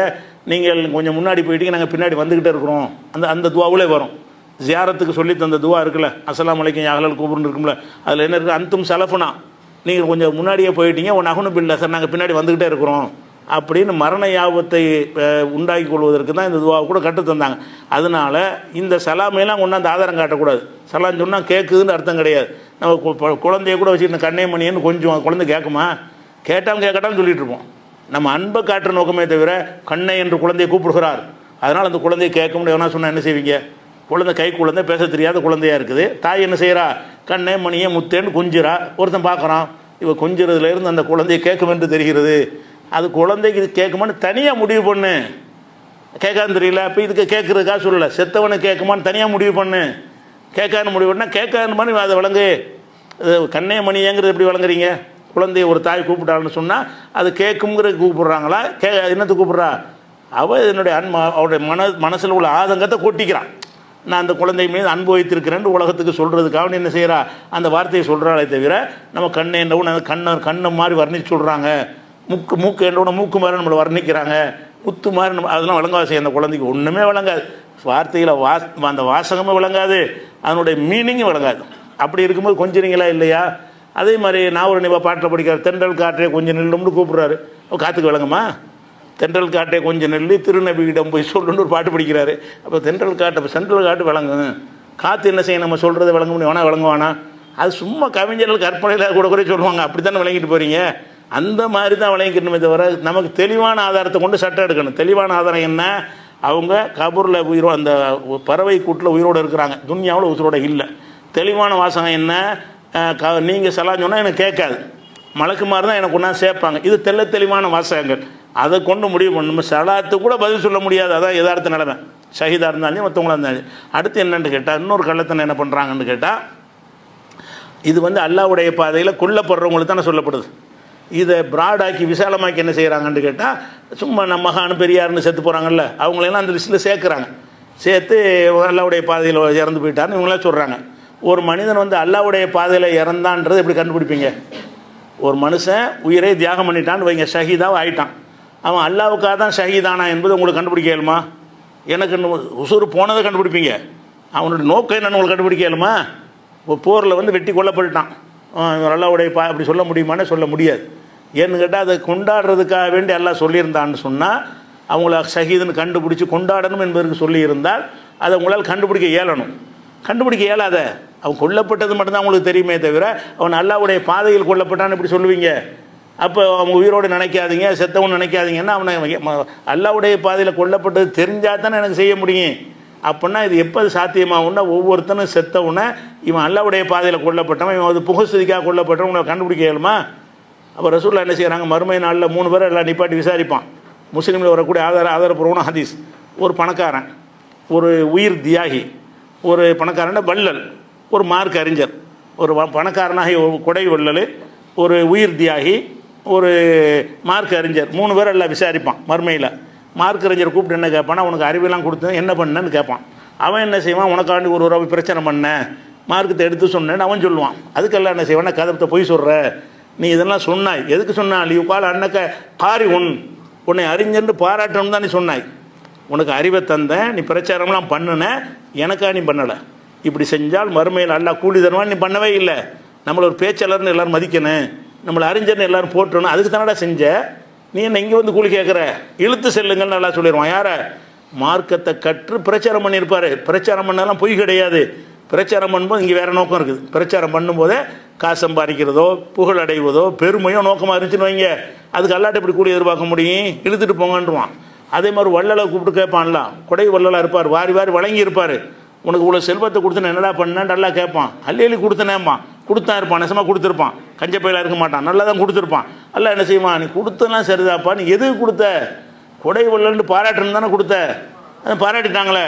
நீங்கள் கொஞ்சம் முன்னாடி போயிட்டீங்க, நாங்கள் பின்னாடி வந்துக்கிட்டே இருக்கிறோம், அந்த துவாவுலே வரும். ஜியாரத்துக்கு சொல்லி தந்த துவா இருக்குல்ல, அஸ்ஸலாமு அலைக்கும் யா அஹ்லல் குபூர்னு இருக்கும்ல, அதில் என்ன இருக்குது, அன்தும் சலஃபுனா, நீங்கள் கொஞ்சம் முன்னாடியே போயிட்டீங்க, ஒன்று அகுனு பில்லா சார் நாங்கள் பின்னாடி வந்துக்கிட்டே இருக்கிறோம் அப்படின்னு மரண யாபத்தை உண்டாக்கி கொள்வதற்கு தான் இந்த துவாவை கூட கற்று தந்தாங்க. அதனால் இந்த சலாமையெல்லாம் கொண்டாந்து ஆதாரம் காட்டக்கூடாது. சலாம் சொன்னால் கேட்குதுன்னு அர்த்தம் கிடையாது. நம்ம குழந்தைய கூட வச்சுட்டு கண்ணே மணியன்னு கொஞ்சம் குழந்தை கேட்குமா? கேட்டாலும் கேட்கட்டாலும் சொல்லிகிட்டு இருப்போம். நம்ம அன்பை காட்டுற நோக்கமே தவிர கண்ணை என்று குழந்தையை கூப்பிடுகிறார், அதனால் அந்த குழந்தையை கேட்க முடியாது சொன்னால் என்ன செய்வீங்க? குழந்தை கை குழந்தை பேச தெரியாத குழந்தையாக இருக்குது. தாய் என்ன செய்கிறா, கண்ணே மணியை முத்தேன்னு கொஞ்சிறா. ஒருத்தன் பார்க்குறான், இவ கொஞ்சிறதுலேருந்து அந்த குழந்தையை கேட்கும் என்று தெரிகிறது. அது குழந்தைக்கு இது கேட்குமான்னு தனியாக முடிவு பண்ணு. கேட்கான்னு தெரியல, இப்போ இதுக்கு கேட்குறதுக்காக சொல்லலை, செத்தவனை கேட்குமான்னு தனியாக முடிவு பண்ணு. கேட்கான்னு முடிவு பண்ணால் கேட்கான்னு மாதிரி அதை விளங்கு. கண்ணே மணியங்கிறது எப்படி விளங்குறீங்க? குழந்தைய ஒரு தாய் கூப்பிட்டாள்னு சொன்னால் அது கேட்குங்கிறது கூப்பிட்றாங்களா, என்னத்தை கூப்பிட்றா? அவள் என்னுடைய அவருடைய மனசில் உள்ள ஆதங்கத்தை கொட்டிக்கிறான். நான் அந்த குழந்தை மீது அன்பு வைத்திருக்கிறேன்னு உலகத்துக்கு சொல்கிறதுக்காக என்ன செய்கிறா, அந்த வார்த்தையை சொல்கிறாளே தவிர நம்ம கண்ணை என்றவுடன் அந்த கண்ணை மாதிரி வர்ணிச்சு சொல்கிறாங்க, மூக்கு என்றவுடன் மூக்கு மாதிரி நம்மளை வர்ணிக்கிறாங்க, முத்து மாதிரி நம்ம அதெல்லாம் விளங்காது. செய்ய அந்த குழந்தைக்கு ஒன்றுமே விளங்காது. வார்த்தையில் அந்த வாசகமே விளங்காது, அதனுடைய மீனிங்கும் விளங்காது. அப்படி இருக்கும்போது கொஞ்சிறீங்களா இல்லையா? அதே மாதிரி நான் ஒரு நிவா பாட்டில் படிக்கிறார், தென்றல் காற்றே கொஞ்சம் நில்லும்னு கூப்பிட்றாரு. காற்றுக்கு விளங்குமா? தென்றல் காட்டே கொஞ்சம் நெல்லி திருநபியிடம் போய் சொல்லணுன்னு ஒரு பாட்டு படிக்கிறாரு. அப்போ தென்றல் காட்டு விளங்கும். காற்று என்ன செய்ய நம்ம சொல்கிறது விளங்க முடியும், வேணா விளங்குவானா? அது சும்மா கவிஞர்கள் கற்பனையில் கூட கூட சொல்லுவாங்க, அப்படி தானே விளங்கிட்டு போகிறீங்க. அந்த மாதிரி தான் விளங்கிக்கணுமே தவிர நமக்கு தெளிவான ஆதாரத்தை கொண்டு சட்டம் எடுக்கணும். தெளிவான ஆதாரம் என்ன? அவங்க கபூரில் அந்த பறவை கூட்டில் உயிரோடு இருக்கிறாங்க, துன்யாவில் உயிரோடு இல்லை. தெளிவான வாசகம் என்ன? நீங்கள் சலாம் சொன்னால் எனக்கு கேட்காது, மலக்குமாறு தான் எனக்கு ஒன்றா சேர்ப்பாங்க. இது தெளிவான வாசகங்கள். அதை கொண்டு முடிவு பண்ணணும். சலாத்து கூட பதில் சொல்ல முடியாது. அதான் யதார்த்த நிலைமை. ஷஹீதாக இருந்தாலும் மற்றவங்களா இருந்தாலும். அடுத்து என்னென்னு கேட்டால், இன்னொரு கள்ளத்தனை என்ன பண்ணுறாங்கன்னு கேட்டால், இது அல்லாஹ்வுடைய பாதையில் கொல்லப்படுறவங்களுக்கு தானே சொல்லப்படுது. இதை பிராடாக்கி விசாலமாக்கி என்ன செய்கிறாங்கன்னு கேட்டால், சும்மா நம்ம மகானு பெரியாருன்னு செத்து போகிறாங்கல்ல, அவங்களெல்லாம் அந்த லிஸ்ட்டில் சேர்க்குறாங்க. சேர்த்து அல்லாஹ்வுடைய பாதையில் இறந்து போயிட்டாருன்னு இவங்களாம் சொல்கிறாங்க. ஒரு மனிதன் அல்லாஹ்வுடைய பாதையில் இறந்தான்றது எப்படி கண்டுபிடிப்பீங்க? ஒரு மனுஷன் உயிரை தியாகம் பண்ணிட்டான்னு வைங்க, ஷஹீதாவை ஆயிட்டான். அவன் அல்லாவுக்காக தான் ஷஹீதானா என்பது உங்களுக்கு கண்டுபிடிக்க இயலுமா? எனக்கு உசுறு போனதை கண்டுபிடிப்பீங்க. அவனோட நோக்கம் என்னன்னு உங்களுக்கு கண்டுபிடிக்க இயலுமா? போரில் வெட்டி கொல்லப்பட்டுட்டான், அல்லாஹ்வுடைய அப்படி சொல்ல முடியுமான்னு சொல்ல முடியாது. ஏன்னு கேட்டால் அதை கொண்டாடுறதுக்காக வேண்டி அல்லாஹ் சொல்லியிருந்தான்னு சொன்னால், அவங்கள ஷஹீதுன்னு கண்டுபிடிச்சி கொண்டாடணும் என்பதற்கு சொல்லியிருந்தால் அதை உங்களால் கண்டுபிடிக்க இயலணும். கண்டுபிடிக்க இயலாத, அவன் கொல்லப்பட்டது மட்டும்தான் உங்களுக்கு தெரியுமே தவிர அவன் அல்லாஹ்வுடைய பாதையில் கொல்லப்பட்டான்னு இப்படி சொல்லுவீங்க. அப்போ அவங்க உயிரோடு நினைக்காதீங்க, செத்தவன் நினைக்காதீங்கன்னா அவனை அல்லாஹ்வுடைய பாதையில் கொல்லப்பட்டது தெரிஞ்சால் தானே எனக்கு செய்ய முடியும். அப்படின்னா இது எப்போ சாத்தியமாகும்னா, ஒவ்வொருத்தனும் செத்தவனை இவன் அல்லாஹ்வுடைய பாதையில் கொல்லப்பட்டவன், இவன் அது புகஸ்துதிக்காக கொல்லப்பட்டவன் உங்களை கண்டுபிடிக்க இயலுமா? அப்போ ரசூலுல்லாஹ் என்ன செய்கிறாங்க, மறுமை நாளில் 3 பேரை எல்லாம் நிப்பாட்டி விசாரிப்பான். முஸ்லீமில் வரக்கூடிய ஆதாரப்பூர்வமான ஹதீஸ். ஒரு பணக்காரன், ஒரு உயிர் தியாகி, ஒரு பணக்காரன வள்ளல், ஒரு மார்க் அறிஞர். ஒரு பணக்காரனாகி ஒரு கொடை வள்ளல், ஒரு உயிர் தியாகி, ஒரு மார்க் அறிஞர், 3 பேர் எல்லாம் விசாரிப்பான் மறுமையில். மார்க் அறிஞர் கூப்பிட்டு என்ன கேட்பான்னா, உனக்கு அறிவெல்லாம் கொடுத்து என்ன பண்ணேன்னு கேட்பான். அவன் என்ன செய்வான், உனக்காண்டி ஒரு ரூபாய் பிரச்சனை பண்ண, மார்க்கத்தை எடுத்து சொன்னேன்னு அவன் சொல்லுவான். அதுக்கெல்லாம் என்ன செய்வான்னா, கதத்தை போய் சொல்கிற, நீ இதெல்லாம் சொன்னாய், எதுக்கு சொன்னான்? லீவ் கால் அன்னக்க காரி உன்னை அறிஞர்னு பாராட்டணும் தான் நீ சொன்னாய். உனக்கு அறிவை தந்தேன், நீ பிரச்சாரம்லாம் பண்ணுன, எனக்கா நீ பண்ணலை. இப்படி செஞ்சால் மறுமையில் அல்லாஹ் கூலி தருவான். நீ பண்ணவே இல்லை. நம்மளை ஒரு பேச்சாளர்னு எல்லோரும் மதிக்கணும், நம்மளை அறிஞர்னு எல்லோரும் போட்டணும், அதுக்கு தானடா செஞ்ச. நீ என்ன இங்கே கூலி கேட்குற? இழுத்து செல்லுங்கள்னு நல்லா சொல்லிடுவான். யாரை? மார்க்கத்தை கற்று பிரச்சாரம் பண்ணியிருப்பார். பிரச்சாரம் பண்ணாலாம் பொய் கிடையாது. பிரச்சாரம் பண்ணும்போது இங்கே வேறு நோக்கம் இருக்குது. பிரச்சாரம் பண்ணும்போதே காசு சம்பாதிக்கிறதோ புகழ் அடைவதோ பெருமையோ நோக்கமாக இருந்துச்சுன்னு வைங்க, அதுக்கு அல்லாட்ட எப்படி கூலி எதிர்பார்க்க முடியும்? இழுத்துட்டு போங்கன்றுவான். அதே மாதிரி வள்ளலை கூப்பிட்டு கேட்பான்ல, கொடை வள்ளலாக இருப்பார், வாரி வாரி வழங்கி இருப்பார். உனக்கு இவ்வளோ செல்வத்தை கொடுத்து என்னடா பண்ணேன் நல்லா கேட்பான். அள்ளி கொடுத்தனேம்மா, கொடுத்தான் இருப்பான், நெசமாக கொடுத்துருப்பான், கஞ்ச பையில இருக்க மாட்டான், நல்லா தான் கொடுத்துருப்பான். அல்ல என்ன செய்வான், நீ கொடுத்தலாம் சரிதாப்பா, நீ எதுக்கு கொடுத்த? கொடை வள்ளல்னு பாராட்டுன்னு தானே கொடுத்த, அதை பாராட்டிட்டாங்களே,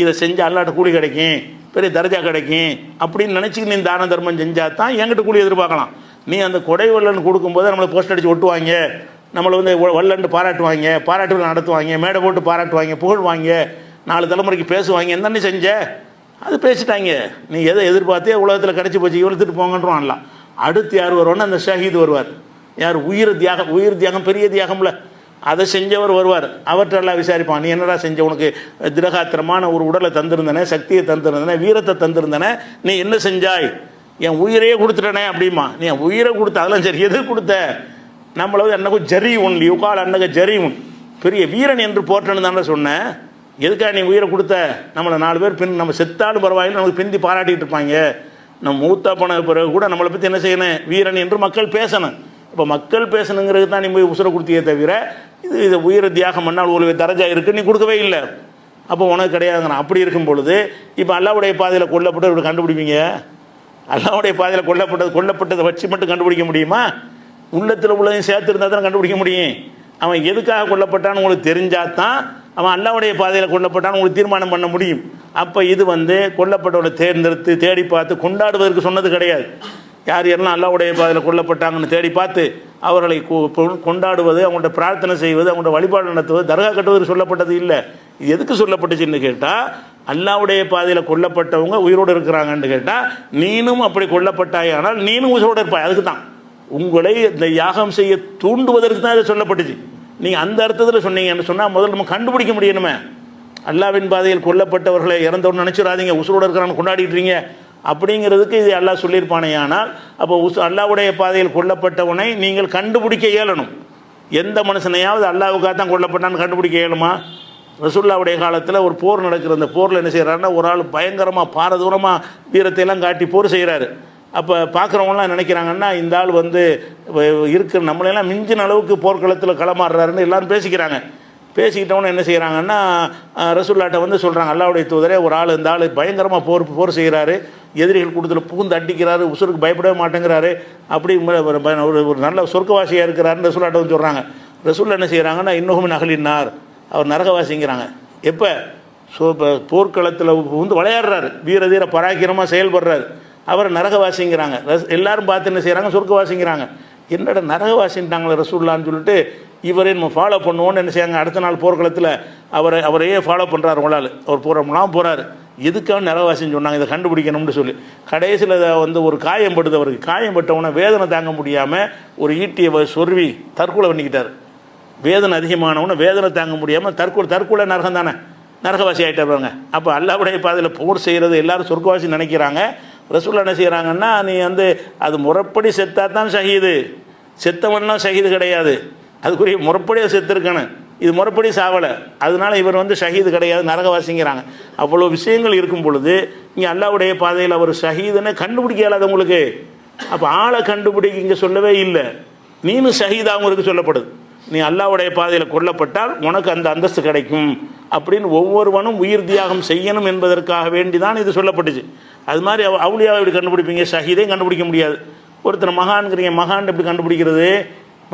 இதை செஞ்சு அல்லாட்ட கூலி கிடைக்கும், பெரிய தரஜா கிடைக்கும் அப்படின்னு நினச்சிக்கு நீ தான தர்மம் செஞ்சால் தான் என்கிட்ட கூலி எதிர்பார்க்கலாம். நீ அந்த கொடை வள்ளல்னு கொடுக்கும்போது நம்மளை போஸ்ட் அடித்து ஒட்டுவாங்க, நம்மளை வள்ளல்னு பாராட்டுவாங்க, பாராட்டுகள் நடத்துவாங்க, மேடை போட்டு பாராட்டுவாங்க, புகழ்வாங்க, 4 தலைமுறைக்கு பேசுவாங்க. என்ன நீ செஞ்ச? அது பேசிட்டாங்க. நீ எதை எதிர்பார்த்தே உலகத்தில் கிடச்சி போச்சு, இழுத்துட்டு போங்கன்றான்லாம். அடுத்து யார் வருவான்னா, அந்த ஷஹீது வருவார். யார்? உயிர் தியாகம் பெரிய தியாகம்ல, அதை செஞ்சவர் வருவார். அவற்றெல்லாம் விசாரிப்பான். நீ என்னடா செஞ்ச? உனக்கு திரகாத்திரமான ஒரு உடலை தந்திருந்தனே, சக்தியை தந்திருந்தனே, வீரத்தை தந்திருந்தனே, நீ என்ன செஞ்சாய்? என் உயிரையே கொடுத்துட்டனே அப்படிமா. நீ என் உயிரை கொடுத்த, அதெல்லாம் சரி, எது கொடுத்த? நம்மள அன்னக்கும் ஜரி உன் யுகால் அன்னக ஜரி உன், பெரிய வீரன் என்று போற்றன்னு தானே சொன்னேன். எதுக்காக நீ உயிரை கொடுத்த? நம்மளை 4 பேர் நம்ம செத்தாலும் பரவாயில்லை, நமக்கு பிந்தி பாராட்டிகிட்டு இருப்பாங்க. நம்ம மூத்தா போன பிறகு கூட நம்மளை பற்றி என்ன செய்யணும்? வீரன் என்று மக்கள் பேசணும். இப்போ மக்கள் பேசணுங்கிறது தான் நீ போய் உசுரை கொடுத்தியே தவிர, இது உயிரை தியாகம் பண்ணால் ஒரு தரஜா இருக்குன்னு நீ கொடுக்கவே இல்லை. அப்போ உனக்கு கிடையாதுங்கிறான். அப்படி இருக்கும் பொழுது இப்போ அல்லாஹ்வுடைய பாதையில் கொல்லப்பட்டு இப்படி கண்டுபிடிப்பீங்க? அல்லாஹ்வுடைய பாதையில் கொல்லப்பட்டதை வச்சு மட்டும் கண்டுபிடிக்க முடியுமா? உள்ளத்தில் உள்ளதையும் சேர்த்து இருந்தால் தான் கண்டுபிடிக்க முடியும். அவன் எதுக்காக கொல்லப்பட்டான்னு உங்களுக்கு தெரிஞ்சால் தான் அவன் அல்லாஹ்வுடைய பாதையில் கொல்லப்பட்டான்னு உங்களுக்கு தீர்மானம் பண்ண முடியும். அப்போ இது கொல்லப்பட்டவனை தேர்ந்தெடுத்து தேடி பார்த்து கொண்டாடுவதற்கு சொன்னது கிடையாது. யார் யாரெல்லாம் அல்லாஹ்வுடைய பாதையில் கொல்லப்பட்டாங்கன்னு தேடி பார்த்து அவர்களை கொண்டாடுவது, அவங்கள்ட்ட பிரார்த்தனை செய்வது, அவங்கள்ட்ட வழிபாடு நடத்துவது, தர்கா கட்டுவது சொல்லப்பட்டது இல்லை. இது எதுக்கு சொல்லப்பட்டுச்சுன்னு கேட்டால், அல்லாஹ்வுடைய பாதையில் கொல்லப்பட்டவங்க உயிரோடு இருக்கிறாங்கன்னு கேட்டால், நீனும் அப்படி கொல்லப்பட்டாயானால் நீனும் உயிரோடு இருப்பாய். அதுக்கு தான் உங்களை இந்த யாகம் செய்ய தூண்டுவதற்கு தான் இது சொல்லப்பட்டுச்சு. நீங்கள் அந்த அர்த்தத்தில் சொன்னீங்கன்னு சொன்னால் முதல்ல நம்ம கண்டுபிடிக்க முடியணுமே. அல்லாஹ்வின் பாதையில் கொல்லப்பட்டவர்களை இறந்தவன்னு நினச்சிடாதீங்க, உசுரோடு இருக்கிறான்னு கொண்டாடிட்டுறீங்க அப்படிங்கிறதுக்கு இது அல்லாஹ் சொல்லியிருப்பானே. ஆனால் அப்போ அல்லாஹ்வுடைய பாதையில் கொல்லப்பட்டவனை நீங்கள் கண்டுபிடிக்க இயலணும். எந்த மனுஷனையாவது அல்லாஹ்வுக்காக தான் கொல்லப்பட்டான்னு கண்டுபிடிக்க இயலுமா? ரசூலுல்லாஹ்வுடைய காலத்தில் ஒரு போர் நடக்கிற, அந்த போரில் என்ன செய்கிறாருன்னா, ஒரு ஆள் பயங்கரமாக பாரதூரமாக வீரத்தையெல்லாம் காட்டி போர் செய்கிறாரு. அப்போ பார்க்குறவங்களாம் நினைக்கிறாங்கன்னா இந்த ஆள் வந்து இருக்கிற நம்மளெல்லாம் மிஞ்சின அளவுக்கு போர்க்களத்தில் களமாடுறாருன்னு எல்லோரும் பேசிக்கிறாங்க. பேசிக்கிட்டவொன்னே என்ன செய்கிறாங்கன்னா ரசூலுல்லாஹ்ட்ட வந்து சொல்கிறாங்க, அல்லாஹ்வுடைய தூதரே ஒரு ஆள் இந்த ஆள் பயங்கரமாக போர் செய்கிறாரு, எதிரிகள் கூட்டத்தில் புகுந்து அடிக்கிறாரு, உசுருக்கு பயப்படவே மாட்டேங்கிறாரு, அப்படி ஒரு நல்ல சொர்க்கவாசியாக இருக்கிறாருன்னு ரசூலுல்லாஹ்ட்ட வந்து சொல்கிறாங்க. ரசூலுல்லாஹ் என்ன செய்கிறாங்கன்னா இன்னும் நகலினார், அவர் நரகவாசிங்கிறாங்க. எப்போ போர்க்களத்தில் வந்து விளையாடுறாரு, வீர பராக்கிரமாக செயல்படுறாரு, அவர் நரகவாசிங்கிறாங்க. எல்லாரும் பார்த்து என்ன செய்கிறாங்க, சொர்க்கவாசிங்கிறாங்க. என்னடா நரகவாசின்ட்டாங்களே ரசூலுல்லாஹ்னு சொல்லிட்டு இவரே நம்ம ஃபாலோ பண்ணுவோன்னு என்ன செய்யாங்க, அடுத்த நாள் போர்க்களத்தில் அவரையே ஃபாலோ பண்ணுறாரு. உங்களால் அவர் போகிறாரு, எதுக்காக நரகவாசின்னு சொன்னாங்க, இதை கண்டுபிடிக்கணும்னு சொல்லி கடைசியில் வந்து ஒரு காயம் படுது. அவருக்கு காயம் பட்டவொன்னே வேதனை தாங்க முடியாமல் ஒரு ஈட்டியை சொருவி தற்கொலை பண்ணிக்கிட்டார். வேதனை அதிகமானவொன்னே வேதனை தாங்க முடியாமல் தற்கொலை நரகம் தானே, நரகவாசி ஆகிட்டாருவாங்க. அப்போ அல்லாஹ்வுடைய பாதையில் போர் செய்கிறது எல்லாரும் சொர்க்கவாசி நினைக்கிறாங்க. ரசூலுல்லாஹ் என்ன செய்கிறாங்கன்னா, நீ வந்து அது முறைப்படி செத்தா தான் ஷஹீது, செத்தவன்லாம் ஷஹீது கிடையாது, அதுக்குரிய முறைப்படியாக செத்துருக்கணும், இது முறைப்படி சாவலை, அதனால இவர் வந்து ஷஹீது கிடையாது, நரகவாசிங்கிறாங்க. அவ்வளோ விஷயங்கள் இருக்கும் பொழுது இங்கே அல்லாஹ்வுடைய பாதையில் அவர் ஷஹீதுன்னு கண்டுபிடிக்க இயலாது உங்களுக்கு. அப்போ ஆளை கண்டுபிடிக்க இங்கே சொல்லவே இல்லை, நீனும் ஷஹீதாகவும் சொல்லப்படுது. நீ அல்லாஹ்வுடைய பாதையில் கொல்லப்பட்டால் உனக்கு அந்த அந்தஸ்து கிடைக்கும் அப்படின்னு ஒவ்வொருவனும் உயிர் தியாகம் செய்யணும் என்பதற்காக வேண்டி தான் இது சொல்லப்பட்டுச்சு. அது மாதிரி அவுலியாவை எப்படி கண்டுபிடிப்பீங்க, ஷஹீதையும் கண்டுபிடிக்க முடியாது. ஒருத்தர் மகான்கிறீங்க, மகான் எப்படி கண்டுபிடிக்கிறது,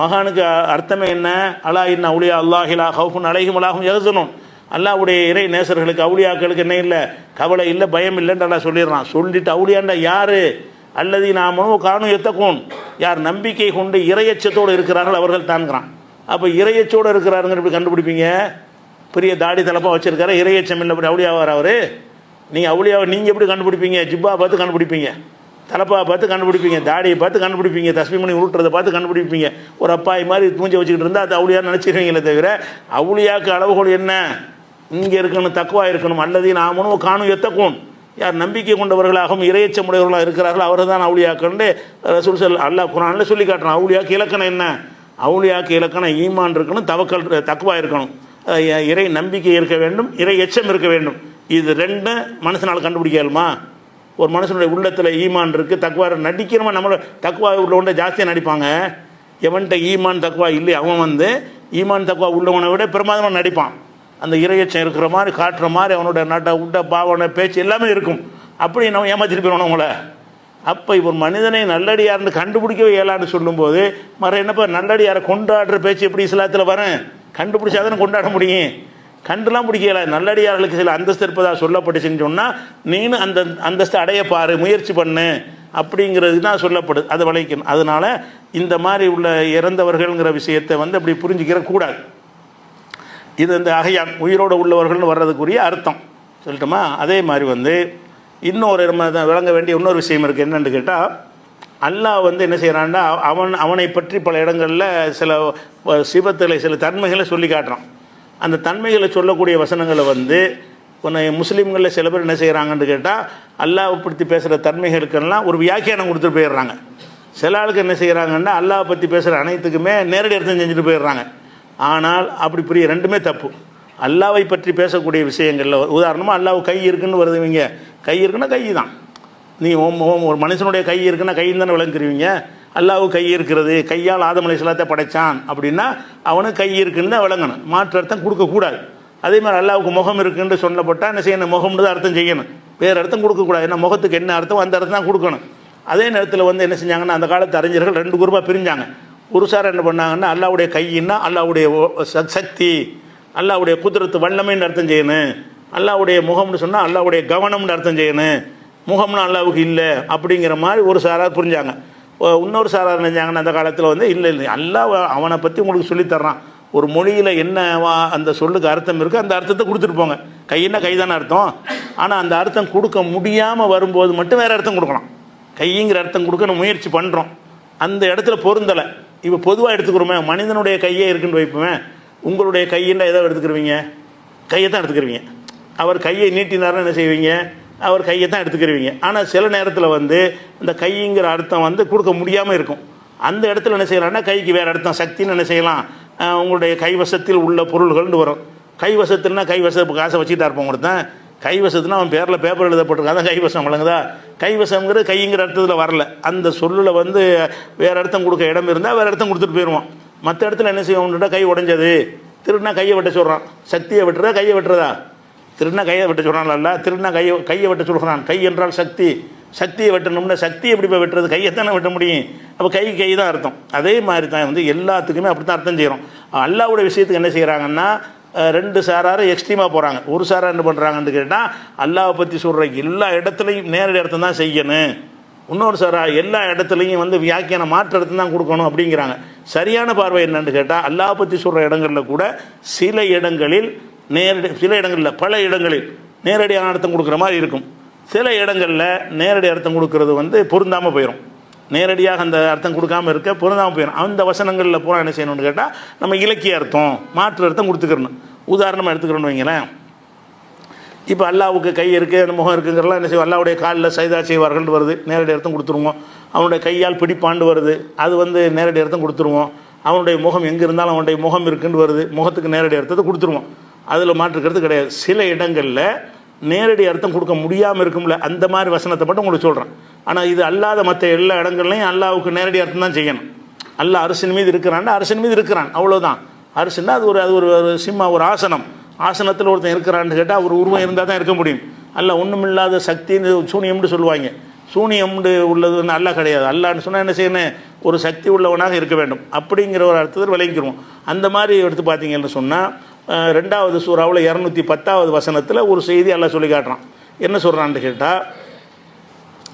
மகானுக்கு அர்த்தமே என்ன, அலா இன்ன அவுலியா அல்லாஹிலா ஹவுஃபுன் அலைஹிம் வலாஹும் யஹ்சனூன், அல்லாஹ்வுடைய இறை நேசர்களுக்கு அவுலியாக்களுக்கு என்ன இல்லை, கவலை இல்லை, பயம் இல்லைன்னு அல்லாஹ் சொல்லிடுறான். சொல்லிட்டு அவுலியாண்டா யார், அல்லது நாம காணும் எத்தக்கூன், யார் நம்பிக்கை கொண்டு இறையச்சத்தோடு இருக்கிறார்கள் அவர்கள் தான்கிறான். அப்போ இறையச்சோடு இருக்கிறாருங்க எப்படி கண்டுபிடிப்பீங்க, பெரிய தாடி தலப்பாக வச்சுருக்காரு, இறையச்சம் இல்லை, அப்படி அவுலியாவார் அவர், நீங்கள் அவுலியாவை நீங்கள் எப்படி கண்டுபிடிப்பீங்க, ஜிப்பா பார்த்து கண்டுபிடிப்பீங்க, தலப்பாவை பார்த்து கண்டுபிடிப்பீங்க, தாடியை பார்த்து கண்டுபிடிப்பீங்க, தஸ்மி மணி உருட்டுறதை பார்த்து கண்டுபிடிப்பீங்க. ஒரு அப்பாய் மாதிரி தூஞ்ச வச்சுக்கிட்டு இருந்தால் அது அவுளியான்னு நினச்சிருவீங்களே தவிர அவுளியாவுக்கு அளவுகோல் என்ன, இங்கே இருக்கணும், தக்குவா இருக்கணும், அல்லது நாமனும் காணும் எத்தக்கூன், யார் நம்பிக்கை கொண்டவர்களாகவும் இறையச்சமுடையவர்களாக இருக்கிறார்கள் அவர்கள் தான் அவுலியாக்கள்னு ரசூல் அல்லாஹ் குர்ஆனில் சொல்லி காட்டுறான். அவுலியாவுக்கு இலக்கணம் என்ன, அவுலியாவுக்கு இலக்கணம் ஈமான் இருக்கணும், தவக்கல் தக்குவா இருக்கணும், இறை நம்பிக்கை இருக்க வேண்டும், இறை எச்சம் இருக்க வேண்டும். இது ரெண்டும் மனுஷனால் கண்டுபிடிக்கலுமா? ஒரு மனுஷனுடைய உள்ளத்தில் ஈமான் இருக்குது, தக்குவா நடிக்கிறவங்க, நம்மளோட தக்குவா உள்ளவன்ட்ட ஜாஸ்தியாக நடிப்பாங்க. எவன்கிட்ட ஈமான் தக்குவா இல்லை அவன் வந்து ஈமான் தக்குவா உள்ளவனை விட பிரமாதமாக நடிப்பான். அந்த இறையச்சம் இருக்கிற மாதிரி காட்டுற மாதிரி அவனோட நட்ட உட்ட பாவனை பேச்சு எல்லாமே இருக்கும். அப்படி நம்ம ஏமாற்றிட்டு போயிடணும் அவங்கள. அப்போ ஒரு மனிதனை நல்லடியார்னு கண்டுபிடிக்கவே இயலான்னு சொல்லும்போது என்னப்பா நல்லடியாரை கொண்டாடுற பேச்சு எப்படி இஸ்லாத்தில் வரேன், கண்டுபிடிச்சாதானே கொண்டாட முடியும், கண்டுலாம் பிடிக்கல. நல்லடியார்களுக்கு சில அந்தஸ்து இருப்பதாக சொல்லப்பட்டுச்சுன்னு சொன்னால் நீனு அந்த அந்தஸ்தை அடைய பாரு, முயற்சி பண்ணு அப்படிங்கிறது தான் சொல்லப்படுது. அதை வளைக்கணும். அதனால் இந்த மாதிரி உள்ள இறந்தவர்கள்ங்கிற விஷயத்தை வந்து அப்படி புரிஞ்சிக்கிற கூடாது. இது இந்த அகையான் உயிரோடு உள்ளவர்கள்னு வர்றதுக்குரிய அர்த்தம் சொல்லட்டுமா. அதே மாதிரி வந்து இன்னொரு விளங்க வேண்டிய இன்னொரு விஷயம் இருக்குது. என்னென்னு கேட்டால், அல்லாஹ் வந்து என்ன செய்கிறான்னா அவனை பற்றி பல இடங்களில் சில சிவத்தில் சில தன்மைகளை சொல்லி காட்டுறான். அந்த தன்மைகளை சொல்லக்கூடிய வசனங்களை வந்து முஸ்லீம்களில் சில பேர் என்ன செய்கிறாங்கன்னு கேட்டால், அல்லாஹ்வை பற்றி பேசுகிற தன்மைகளுக்கெல்லாம் ஒரு வியாக்கியானம் கொடுத்துட்டு போயிடுறாங்க. சில ஆளுக்கு என்ன செய்கிறாங்கன்னா அல்லாஹ்வை பற்றி பேசுகிற அனைத்துக்குமே நேரடி அர்த்தம் செஞ்சுட்டு போயிடுறாங்க. ஆனால் அப்படி புரிய ரெண்டுமே தப்பு. அல்லாஹ்வை பற்றி பேசக்கூடிய விஷயங்களில் உதாரணமாக அல்லாஹ் கை இருக்குன்னு வருதுவீங்க, கை இருக்குன்னா கை தான். நீ ஒரு மனுஷனுடைய கை இருக்குன்னா கைன்னு தானே விளங்குறீங்க. அல்லாஹ் கை இருக்கிறது, கையால் ஆதம் அலைஹிஸ்ஸலாத்தை படைத்தான் அப்படின்னா அவனுக்கு கை இருக்குன்னு தான் விளங்கணும், மாற்று அர்த்தம் கொடுக்கக்கூடாது. அதே மாதிரி அல்லாஹ்வுக்கு முகம் இருக்குன்னு சொல்லப்பட்டால் என்ன செய்யணும், முகம்னு தான் அர்த்தம் செய்யணும், வேறு அர்த்தம் கொடுக்கக்கூடாது. ஏன்னா முகத்துக்கு என்ன அர்த்தம் அந்த அர்த்தம் தான் கொடுக்கணும். அதே நேரத்தில் வந்து என்ன செஞ்சாங்கன்னா அந்த காலத்து அறிஞர்கள் ரெண்டு குரூப்பாக பிரிஞ்சாங்க. ஒரு சார் என்ன பண்ணாங்கன்னா அல்லாஹ்வுடைய கையின்னா அல்லாஹ்வுடைய சக்தி, அல்லாஹ்வுடைய குதிரத்து வல்லமைன்னு அர்த்தம் செய்யணும். அல்லாஹ்வுடைய முகம்னு சொன்னால் அல்லாஹ்வுடைய கவனம்னு அர்த்தம் செய்யணும். முகம்னு அல்லாஹ்வுக்கு இல்லை அப்படிங்கிற மாதிரி ஒரு சாரார் புரிஞ்சாங்க. இன்னொரு சாரார் நினைஞ்சாங்கன்னா அந்த காலத்தில் வந்து இல்லை அல்லாஹ் அவனை பற்றி உங்களுக்கு சொல்லித்தர்றான், ஒரு மொழியில் என்ன அந்த சொல்லுக்கு அர்த்தம் இருக்குது அந்த அர்த்தத்தை கொடுத்துட்டு போங்க. கையின்னா கை தானே அர்த்தம், ஆனால் அந்த அர்த்தம் கொடுக்க முடியாமல் வரும்போது மட்டும் வேறு அர்த்தம் கொடுக்கலாம். கைங்கிற அர்த்தம் கொடுக்க நம்ம முயற்சி பண்ணுறோம், அந்த இடத்துல பொருந்தலை. இப்போ பொதுவாக எடுத்துக்கிறோமே, மனிதனுடைய கையே இருக்குன்னு வைப்போமே, உங்களுடைய கையின்னா எதோ எடுத்துக்கிறவீங்க, கையை தான் எடுத்துக்கிறவீங்க. அவர் கையை நீட்டினார்னு என்ன செய்வீங்க, அவர் கையை தான் எடுத்துக்கிறவீங்க. ஆனால் சில நேரத்தில் வந்து இந்த கைங்கிற அர்த்தம் வந்து கொடுக்க முடியாமல் இருக்கும். அந்த இடத்துல என்ன செய்யலாம்னா கைக்கு வேறு அர்த்தம் சக்தின்னு என்ன செய்யலாம், உங்களுடைய கைவசத்தில் உள்ள பொருள்கள்னு வரும். கைவசத்தில்னா கைவச காசை வச்சுக்கிட்டா இருப்போம் ஒருத்தன், கைவசத்துனா அவன் பேரில் பேப்பர் எழுதப்பட்டிருக்கான், அதான் கைவசம். வழங்குதா? கைவசம்ங்கிறது கைங்கிற அர்த்தத்தில் வரல. அந்த சொல்லில் வந்து வேறு அர்த்தம் கொடுக்க இடம் இருந்தால் வேறு அர்த்தம் கொடுத்துட்டு போயிடுவான். மற்ற இடத்துல என்ன செய்வோம்னா கை உடைஞ்சது, திருடினா கையை வெட்ட சொல்கிறான். சக்தியை வெட்டுறதா கையை வெட்டுறதா? திருடினா கையை வெட்ட சொல்கிறான்ல, திருடினா கையை வெட்ட சொல்கிறான். கை என்றால் சக்தி, சக்தியை வெட்டணும்னா சக்தி எப்படி போய் வெட்டுறது? கையைத்தானே வெட்ட முடியும். அப்போ கை தான் அர்த்தம். அதே மாதிரி தான் வந்து எல்லாத்துக்குமே அப்படி தான் அர்த்தம் செய்கிறோம். அல்லாஹ்வுடைய விஷயத்துக்கு என்ன செய்கிறாங்கன்னா ரெண்டு சாராரும் எக்ஸ்ட்ரீமாக போகிறாங்க. ஒரு சாரார் என்ன பண்ணுறாங்கன்னு கேட்டால் அல்லாஹ்வை பற்றி சொல்கிற எல்லா இடத்துலையும் நேரடி அர்த்தம் தான் செய்யணும். இன்னொரு சாரார் எல்லா இடத்துலையும் வந்து வியாக்கியான மாற்று அர்த்தம் தான் கொடுக்கணும் அப்படிங்கிறாங்க. சரியான பார்வை என்னன்னு கேட்டால் அல்லாஹ்வை பற்றி சொல்கிற இடங்களில் கூட சில இடங்களில் சில இடங்களில் பல இடங்களில் நேரடியான அர்த்தம் கொடுக்குற மாதிரி இருக்கும். சில இடங்களில் நேரடி அர்த்தம் கொடுக்கறது வந்து பொருந்தாமல் போயிடும். நேரடியாக அந்த அர்த்தம் கொடுக்காமல் இருக்க பொருந்தாமல் போயிடும். அந்த வசனங்களில் பூரா என்ன செய்யணும்னு கேட்டால் நம்ம இலக்கிய அர்த்தம் மாற்று அர்த்தம் கொடுத்துக்கிறணும். உதாரணமாக எடுத்துக்கிறோன்னு வைங்களேன், இப்போ அல்லாவுக்கு கை இருக்குது, அந்த முகம் இருக்குங்கிறலாம் என்ன செய்வோம், அல்லாவுடைய காலில் சைதா செய்வார்கள் வருது, நேரடி அர்த்தம் கொடுத்துருவோம். அவனுடைய கையால் பிடிப்பாண்டு வருது, அது வந்து நேரடி அர்த்தம் கொடுத்துருவோம். அவனுடைய முகம் எங்கே இருந்தாலும் அவனுடைய முகம் இருக்குன்னு வருது, முகத்துக்கு நேரடி அர்த்தத்தை கொடுத்துருவோம். அதில் மாற்றுக்கிறது கிடையாது. சில இடங்களில் நேரடி அர்த்தம் கொடுக்க முடியாமல் இருக்கும்ல, அந்த மாதிரி வசனத்தை மட்டும் உங்களுக்கு சொல்கிறேன். ஆனால் இது அல்லாத மற்ற எல்லா இடங்கள்லையும் அல்லாவுக்கு நேரடி அர்த்தம் தான் செய்யணும். அல்லாஹ் அரசின் மீது இருக்கிறான், அரசின் மீது இருக்கிறான், அவ்வளோதான். அரசுன்னா அது ஒரு சிம்மா, ஒரு ஆசனம். ஆசனத்தில் ஒருத்தன் இருக்கிறான்னு கேட்டால் ஒரு உருவம் இருந்தால் தான் இருக்க முடியும். அல்லாஹ் ஒன்றுமில்லாத சக்தின்னு சூனியம்னு சொல்லுவாங்க. சூனியம்னு உள்ளதுன்னு அல்லாஹ் கிடையாது. அல்லான்னு சொன்னால் என்ன செய்யணும், ஒரு சக்தி உள்ளவனாக இருக்க வேண்டும் அப்படிங்கிற ஒரு அர்த்தத்தில் விளங்கிக்கிறோம். அந்த மாதிரி எடுத்து பார்த்தீங்கன்னு சொன்னால் 2வது சூறாவில் 210வது வசனத்தில் ஒரு செய்தி அல்லாஹ் சொல்லி காட்டுறான். என்ன சொல்கிறான்னு கேட்டால்,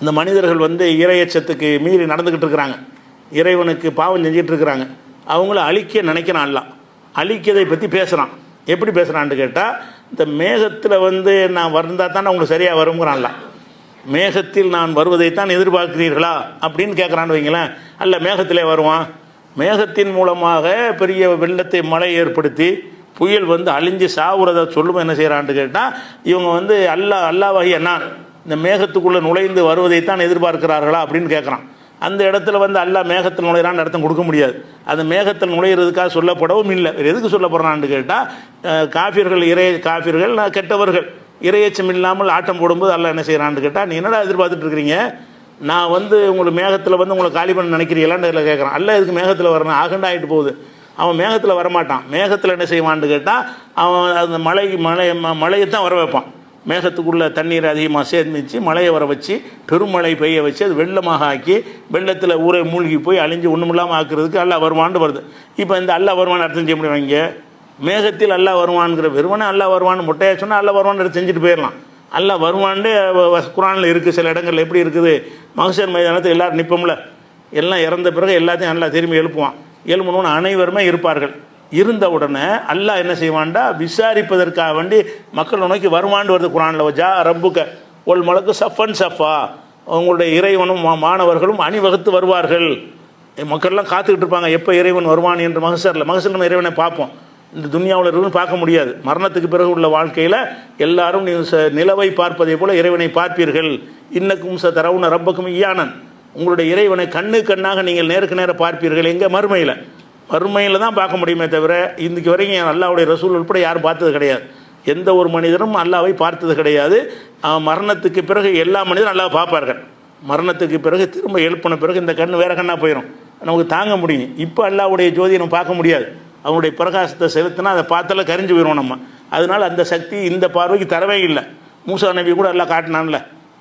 இந்த மனிதர்கள் வந்து இறையச்சத்துக்கு மீறி நடந்துக்கிட்டு இருக்கிறாங்க, இறைவனுக்கு பாவம் செஞ்சிட்டு இருக்கிறாங்க. அவங்கள அழிக்க நினைக்கிறான் அல்லாஹ். அழிக்கதை பற்றி பேசுகிறான். எப்படி பேசுகிறான்னு கேட்டால், இந்த மேகத்தில் வந்து நான் வந்தால் தான் உங்களுக்கு சரியாக வருங்கிறான் அல்லாஹ். மேகத்தில் நான் வருவதைத்தான் எதிர்பார்க்கிறீர்களா அப்படின்னு கேட்குறான்னு வைங்களேன். அல்ல, மேகத்திலே வருவான். மேகத்தின் மூலமாக பெரிய வெள்ளத்தை மழை ஏற்படுத்தி புயல் வந்து அழிஞ்சு சாவுறதை சொல்லுவோம். என்ன செய்கிறான்னு கேட்டால், இவங்க வந்து அல்லாஹ்வாகிய நான் இந்த மேகத்துக்குள்ளே நுழைந்து வருவதைத்தான் எதிர்பார்க்கிறார்களா அப்படின்னு கேட்குறான். அந்த இடத்துல வந்து அல்லாஹ் மேகத்தில் நுழையிறான்னு அர்த்தம் கொடுக்க முடியாது. அந்த மேகத்தில் நுழையிறதுக்காக சொல்லப்படவும் இல்லை. எதுக்கு சொல்லப்படுறான்னு கேட்டால், காஃபிர்கள் கெட்டவர்கள் இறையச்சம் இல்லாமல் ஆட்டம் போடும்போது அல்லாஹ் என்ன செய்கிறான்னு கேட்டால், நீ என்னடா எதிர்பார்த்துட்டு இருக்கிறீங்க, நான் வந்து உங்களுக்கு மேகத்தில் வந்து உங்களை காலி பண்ண நினைக்கிறீங்களான்னு இதில் கேட்குறான். அல்லாஹ் எதுக்கு மேகத்தில் வரணும், ஆகண்டாகிட்டு போகுது. அவன் மேகத்தில் வரமாட்டான். மேகத்தில் என்ன செய்வான்னு கேட்டால், அவன் அந்த மழையைத்தான் வர வைப்பான். மேகத்துக்குள்ளே தண்ணீர் அதிகமாக சேர்ந்துச்சு, மழையை வர வச்சு பெருமழை பெய்ய வச்சு அது வெள்ளமாக ஆக்கி வெள்ளத்தில் ஊரை மூழ்கி போய் அழிஞ்சு ஒன்றுமில்லாமல் ஆக்குறதுக்கு அல்லாஹ் வருவான்னு வருது. இப்போ இந்த அல்லாஹ் வருவான்னு அர்த்தம் செய்ய முடியும். இங்கே மேகத்தில் அல்லாஹ் வருவான்ங்கிற வெறுவனே அல்லாஹ் வருவான்னு மொட்டையாக சொன்னால் அல்லாஹ் வருவான்னு செஞ்சுட்டு போயிடலாம். அல்லாஹ் வருவான்னு குர்ஆனில் இருக்குது. சில இடங்களில் எப்படி இருக்குது, மஹ்ஷர் மைதானத்தில் எல்லோரும் நிற்போம்ல, எல்லாம் இறந்த பிறகு எல்லாத்தையும் அல்லாஹ் திரும்பி எழுப்புவான். எழுப்பணும்னு அனைவருமே இருப்பார்கள். இருந்த உடனே அல்லாஹ் என்ன செய்வான்டா, விசாரிப்பதற்காக வேண்டி மக்களை நோக்கி வருவான்னு வருது குர்ஆனில். ஜா ரப்புக்க ஒல் மலக்கு சஃபன் சஃபா, அவங்களுடைய இறைவனும் மாணவர்களும் அணிவகுத்து வருவார்கள். மக்கள்லாம் காத்துக்கிட்டு இருப்பாங்க எப்போ இறைவன் வருவான் என்று. மஹ்ஷரில் நம்ம இறைவனை பார்ப்போம். இந்த துனியாவில் இருக்குன்னு பார்க்க முடியாது. மரணத்துக்கு பிறகு உள்ள வாழ்க்கையில் எல்லாரும் நிலவை பார்ப்பதை போல இறைவனை பார்ப்பீர்கள். இன்னக்கும் தரவுன ரப்பக்கும் ஈயானன், உங்களுடைய இறைவனை கண்ணாக நீங்கள் நேருக்கு நேர பார்ப்பீர்கள். எங்கே? மறுமையில் தான் பார்க்க முடியுமே தவிர இன்றைக்கு வரைக்கும் அல்லாஹ்வுடைய ரசூல் உட்பட யாரும் பார்த்தது கிடையாது. எந்த ஒரு மனிதனும் அல்லாஹ்வை பார்த்தது கிடையாது. மரணத்துக்கு பிறகு எல்லா மனிதரும் அல்லாஹ் பார்ப்பார்கள். மரணத்துக்கு பிறகு திரும்ப எழுப்பின பிறகு இந்த கண் வேற கண்ணாக போயிடும், நமக்கு தாங்க முடியும். இப்போ அல்லாஹ்வுடைய ஜோதியை நம்ம பார்க்க முடியாது. அவனுடைய பிரகாசத்தை செலுத்தினா அதை பார்த்தால கரிஞ்சு போயிடும் நம்ம. அதனால் அந்த சக்தி இந்த பார்வைக்கு தரவே இல்லை. மூசா நபி கூட எல்லாம் காட்டினான்ல,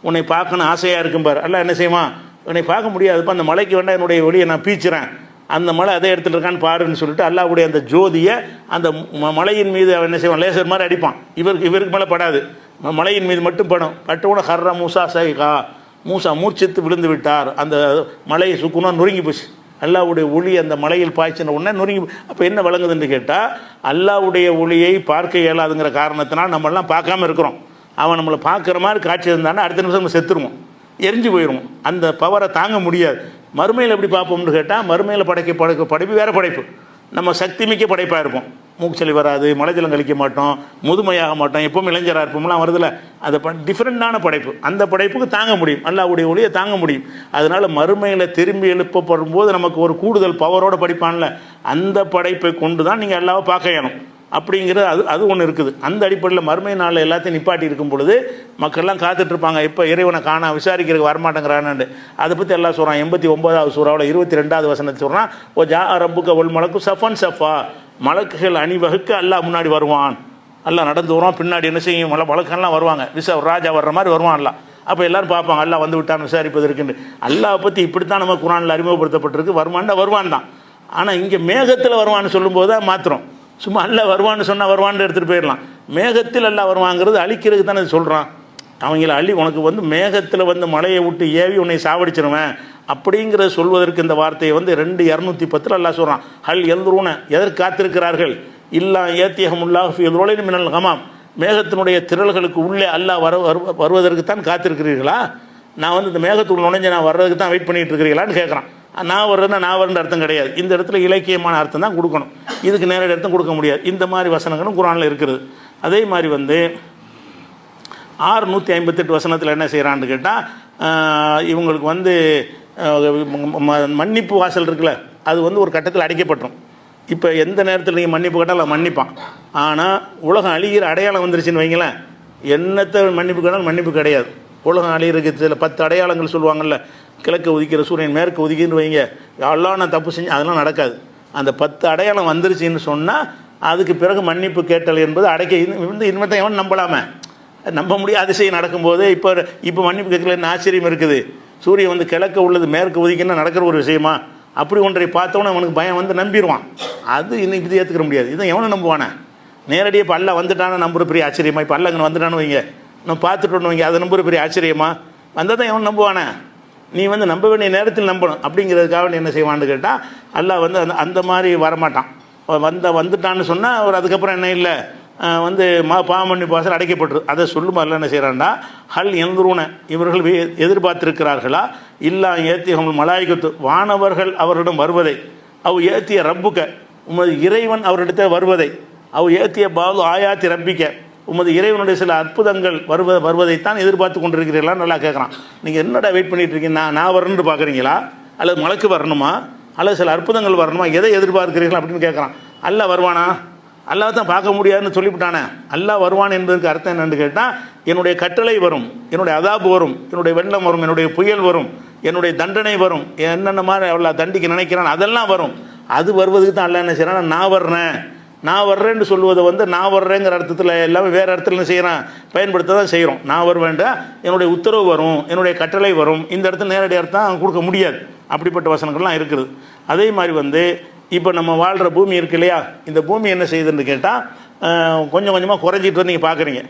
உன்னை பார்க்கணும் ஆசையாக இருக்கும் பார். எல்லாம் என்ன செய்வான், உன்னை பார்க்க முடியாதுப்பா, அந்த மலைக்கு வேண்டாம் என்னுடைய ஒளியை நான் பீச்சுறேன், அந்த மலை அதே இடத்துல இருக்கான்னு பாருன்னு சொல்லிட்டு அல்லாஹ்வுடைய அந்த ஜோதியை அந்த மலையின் மீது அவன் என்ன செய்வான், லேசர் மாதிரி அடிப்பான். இவருக்கு மேலே படாது, மலையின் மீது மட்டும் படும். பட்டவுன ஹர்ரா மூசா சைகா, மூசா மூர்ச்சித்து விழுந்து விட்டார். அந்த மலையை சுக்குனா நொறுங்கி போச்சு. அல்லாஹ்வுடைய ஒளி அந்த மலையில் பாய்ச்சின உடனே நொறுங்கி. அப்போ என்ன விளங்குதுன்னு கேட்டால், அல்லாஹ்வுடைய ஒளியை பார்க்க இயலாதுங்கிற காரணத்தினால் நம்மளாம் பார்க்காம இருக்கிறோம். அவன் நம்மளை பார்க்குற மாதிரி காட்சி இருந்தானா அடுத்த நிமிஷம் நம்ம செத்துருவோம், எரிஞ்சு போயிடுவோம். அந்த பவரை தாங்க முடியாது. மறுமையில் எப்படி பார்ப்போம்னு கேட்டால், மறுமையில் படைப்பு வேறு படைப்பு. நம்ம சக்தி மிக்க படைப்பாக இருப்போம். மூக்குச்சளி வராது, மலைஜலம் கழிக்க மாட்டோம், முதுமையாக மாட்டோம், எப்போவும் இளைஞராக இருப்போம்லாம் வருதில்ல, அது டிஃப்ரெண்ட்டான படைப்பு. அந்த படைப்புக்கு தாங்க முடியும், அல்லாஹ்வுடைய ஒளியை தாங்க முடியும். அதனால் மறுமையில் திரும்பி எழுப்பப்படும் போது நமக்கு ஒரு கூடுதல் பவரோடு படிப்பான்ல, அந்த படைப்பை கொண்டு தான் நீங்கள் அல்லாஹ்வை பார்க்க இயலும். அப்படிங்கிற அது ஒன்று இருக்குது. அந்த அடிப்படையில் மறுமை நாளில் எல்லாத்தையும் நிப்பாட்டி இருக்கும் பொழுது மக்கள்லாம் காத்துட்ருப்பாங்க, இப்போ இறைவனை காண விசாரிக்கிறதுக்கு வரமாட்டேங்கிறான்னு. அதை பற்றி எல்லாம் சொல்கிறான். 89வது சூறாவில் 22வது வசனத்தை சொல்கிறான், ஓ ஜா ரப்புக்க ஒல் மலக்கு சஃபன் சஃபா, மலக்குகள் அணிவகுக்க அல்லாஹ் முன்னாடி வருவான். அல்லாஹ் நடந்து வருவான், பின்னாடி என்ன செய்யும் மலக்கெல்லாம் வருவாங்க, ராஜா வர்ற மாதிரி வருவான் அல்லாஹ். அப்போ எல்லோரும் பார்ப்பாங்க அல்லாஹ் வந்து விட்டான் விசாரிப்பதற்குன்னு. அல்லாஹ் பற்றி இப்படித்தான் நம்ம குரானில் அறிமுகப்படுத்தப்பட்டிருக்கு. வருவான் தான். ஆனால் இங்கே மேகத்தில் வருவான்னு சொல்லும்போது தான் மாத்திரம், சும்மா அல்லாஹ் வருவான்னு சொன்னால் வருவான்னு எடுத்துகிட்டு போயிடலாம். மேகத்தில் அல்லாஹ் வருவாங்கிறது அழிக்கிறதுக்கு தானே சொல்கிறான். அவங்கள அள்ளி உனக்கு வந்து மேகத்தில் வந்து மலையை விட்டு ஏவி உன்னை சாவடிச்சிருவேன் அப்படிங்கிற சொல்வதற்கு இந்த வார்த்தையை வந்து 2:210 அல்லாஹ் சொல்கிறான். ஹல் எல்துருன, எதற்கு காத்திருக்கிறார்கள், இல்லா ஏத்தியகமுல்லாஹ் ஃபீ ருலைன் மினல் கமாம், மேகத்தினுடைய திரள்களுக்கு உள்ளே அல்லாஹ் வருவதற்கு தான் காத்திருக்கிறீர்களா? நான் வந்து இந்த மேகத்துக்குள்ள நுழைஞ்சு நான் வர்றதுக்கு தான் வெயிட் பண்ணிட்டு இருக்கிறீங்களான்னு கேட்குறான். நான் வர்றதுன்னா நான் வர்ற அர்த்தம் கிடையாது. இந்த இடத்துல இலக்கியமான அர்த்தம் தான் கொடுக்கணும், இதுக்கு நேரடி அர்த்தம் கொடுக்க முடியாது. இந்த மாதிரி வசனங்களும் குரானில் இருக்கிறது. அதே மாதிரி வந்து 658 வசனத்தில் என்ன செய்கிறான்னு கேட்டால், இவங்களுக்கு வந்து மன்னிப்பு வாசல் இருக்குல்ல, அது வந்து ஒரு கட்டத்தில் அடைக்கப்பட்டுரும். இப்போ எந்த நேரத்தில் நீங்கள் மன்னிப்பு கேட்டாலும் மன்னிப்பான். ஆனால் உலகம் அழிகிற அடையாளம் வந்துருச்சுன்னு வைங்களேன், என்னத்தை மன்னிப்பு கேட்டாலும் மன்னிப்பு கிடையாது. உலகம் அழிகிறதுக்கு சில 10 அடையாளங்கள் சொல்லுவாங்கள்ல, கிழக்கு உதிக்கிற சூரியன் மேற்கு உதிக்கின்னு வைங்க, எல்லாம் நான் தப்பு செஞ்சு அதெல்லாம் நடக்காது. அந்த 10 அடையாளம் வந்துருச்சுன்னு சொன்னால் அதுக்கு பிறகு மன்னிப்பு கேட்டல் என்பது அடைக்க இனிமேல் தான் எவன் நம்பலாமே, நம்ப முடியாது. அதிசயம் நடக்கும்போது இப்போ மன்னிப்பு கேட்கலன்னு ஆச்சரியம் இருக்குது. சூரியன் வந்து கிழக்க உள்ளது மேற்கு உதிக்குன்னு நடக்கிற ஒரு விஷயமா? அப்படி ஒன்றை பார்த்தோன்னே அவனுக்கு பயம் வந்து நம்பிடுவான். அது இன்னைக்கு இது ஏற்றுக்க முடியாது. இதை எவனை நம்புவானே? நேரடியாக இப்போ அல்ல வந்துட்டானே நம்புற பெரிய ஆச்சரியமா? இப்போ அல்ல அங்கே வந்துட்டான்னு வைங்க, நம்ம பார்த்துட்டோன்னு வைங்க, அதை நம்புற பெரிய ஆச்சரியமா? வந்தால் தான் எவன் நம்புவானே? நீ வந்து நம்ப வேண்டிய நேரத்தில் நம்பணும். அப்படிங்கிறதுக்காக என்ன செய்வான்னு கேட்டால், அல்லாஹ் வந்து அந்த மாதிரி வரமாட்டான். வந்துட்டான்னு சொன்னால் அவர் அதுக்கப்புறம் என்ன இல்லை வந்து பாவமன்னி வாசல் அடைக்கப்பட்டுரு. அதை சொல்லும் அல்ல என்ன செய்கிறான்டா, ஹல் எந்தூன, இவர்கள் எதிர்பார்த்திருக்கிறார்களா, இல்லா ஏத்தியவங்க மலாய்க்கத்து, வானவர்கள் அவரிடம் வருவதை, ஏத்திய ரப்புக்க, உமது இறைவன் அவரிடத்தில் வருவதை, ஏத்திய பாது ஆயாத்தி ரப்பிக்க, உமது இறைவனுடைய சில அற்புதங்கள் வருவதைத்தான் எதிர்பார்த்து கொண்டிருக்கிறீர்களா? நல்லா கேட்குறான். நீங்கள் என்னடா வெயிட் பண்ணிட்டு இருக்கீங்க? நான் வரணுன்னு பார்க்குறீங்களா, அல்லது மலக்கு வரணுமா, அல்லது சில அற்புதங்கள் வரணுமா, எதை எதிர்பார்க்கிறீர்களா அப்படின்னு கேட்குறான். அல்லாஹ் வருவானா? அல்லாஹ் தான் பார்க்க முடியாதுன்னு சொல்லிவிட்டானே. அல்லாஹ் வருவான் என்பதற்கு அர்த்தம் என்னென்னு கேட்டால், என்னுடைய கட்டளை வரும், என்னுடைய அதாபு வரும், என்னுடைய வெள்ளம் வரும், என்னுடைய புயல் வரும், என்னுடைய தண்டனை வரும், என்னென்ன மாதிரி அல்லாஹ் தண்டிக்க நினைக்கிறான் அதெல்லாம் வரும். அது வருவதுக்கு தான் அல்லாஹ் என்ன செய்யறான், நான் வர்றேன்னு சொல்லுவதை வந்து நான் வர்றேங்கிற அர்த்தத்தில் எல்லாமே வேறு இடத்துல என்ன செய்கிறான், பயன்படுத்த தான் செய்கிறோம். நான் வருவேன்டா என்னுடைய உத்தரவு வரும், என்னுடைய கட்டளை வரும், இந்த இடத்துல நேரடி அர்த்தம் கொடுக்க முடியாது. அப்படிப்பட்ட வசனங்கள்லாம் இருக்குது. அதே மாதிரி வந்து இப்போ நம்ம வாழ்கிற பூமி இருக்கு இல்லையா, இந்த பூமி என்ன செய்யுதுன்னு கேட்டால் கொஞ்சம் கொஞ்சமாக குறைஞ்சிட்டு வந்து நீங்கள் பார்க்குறீங்க.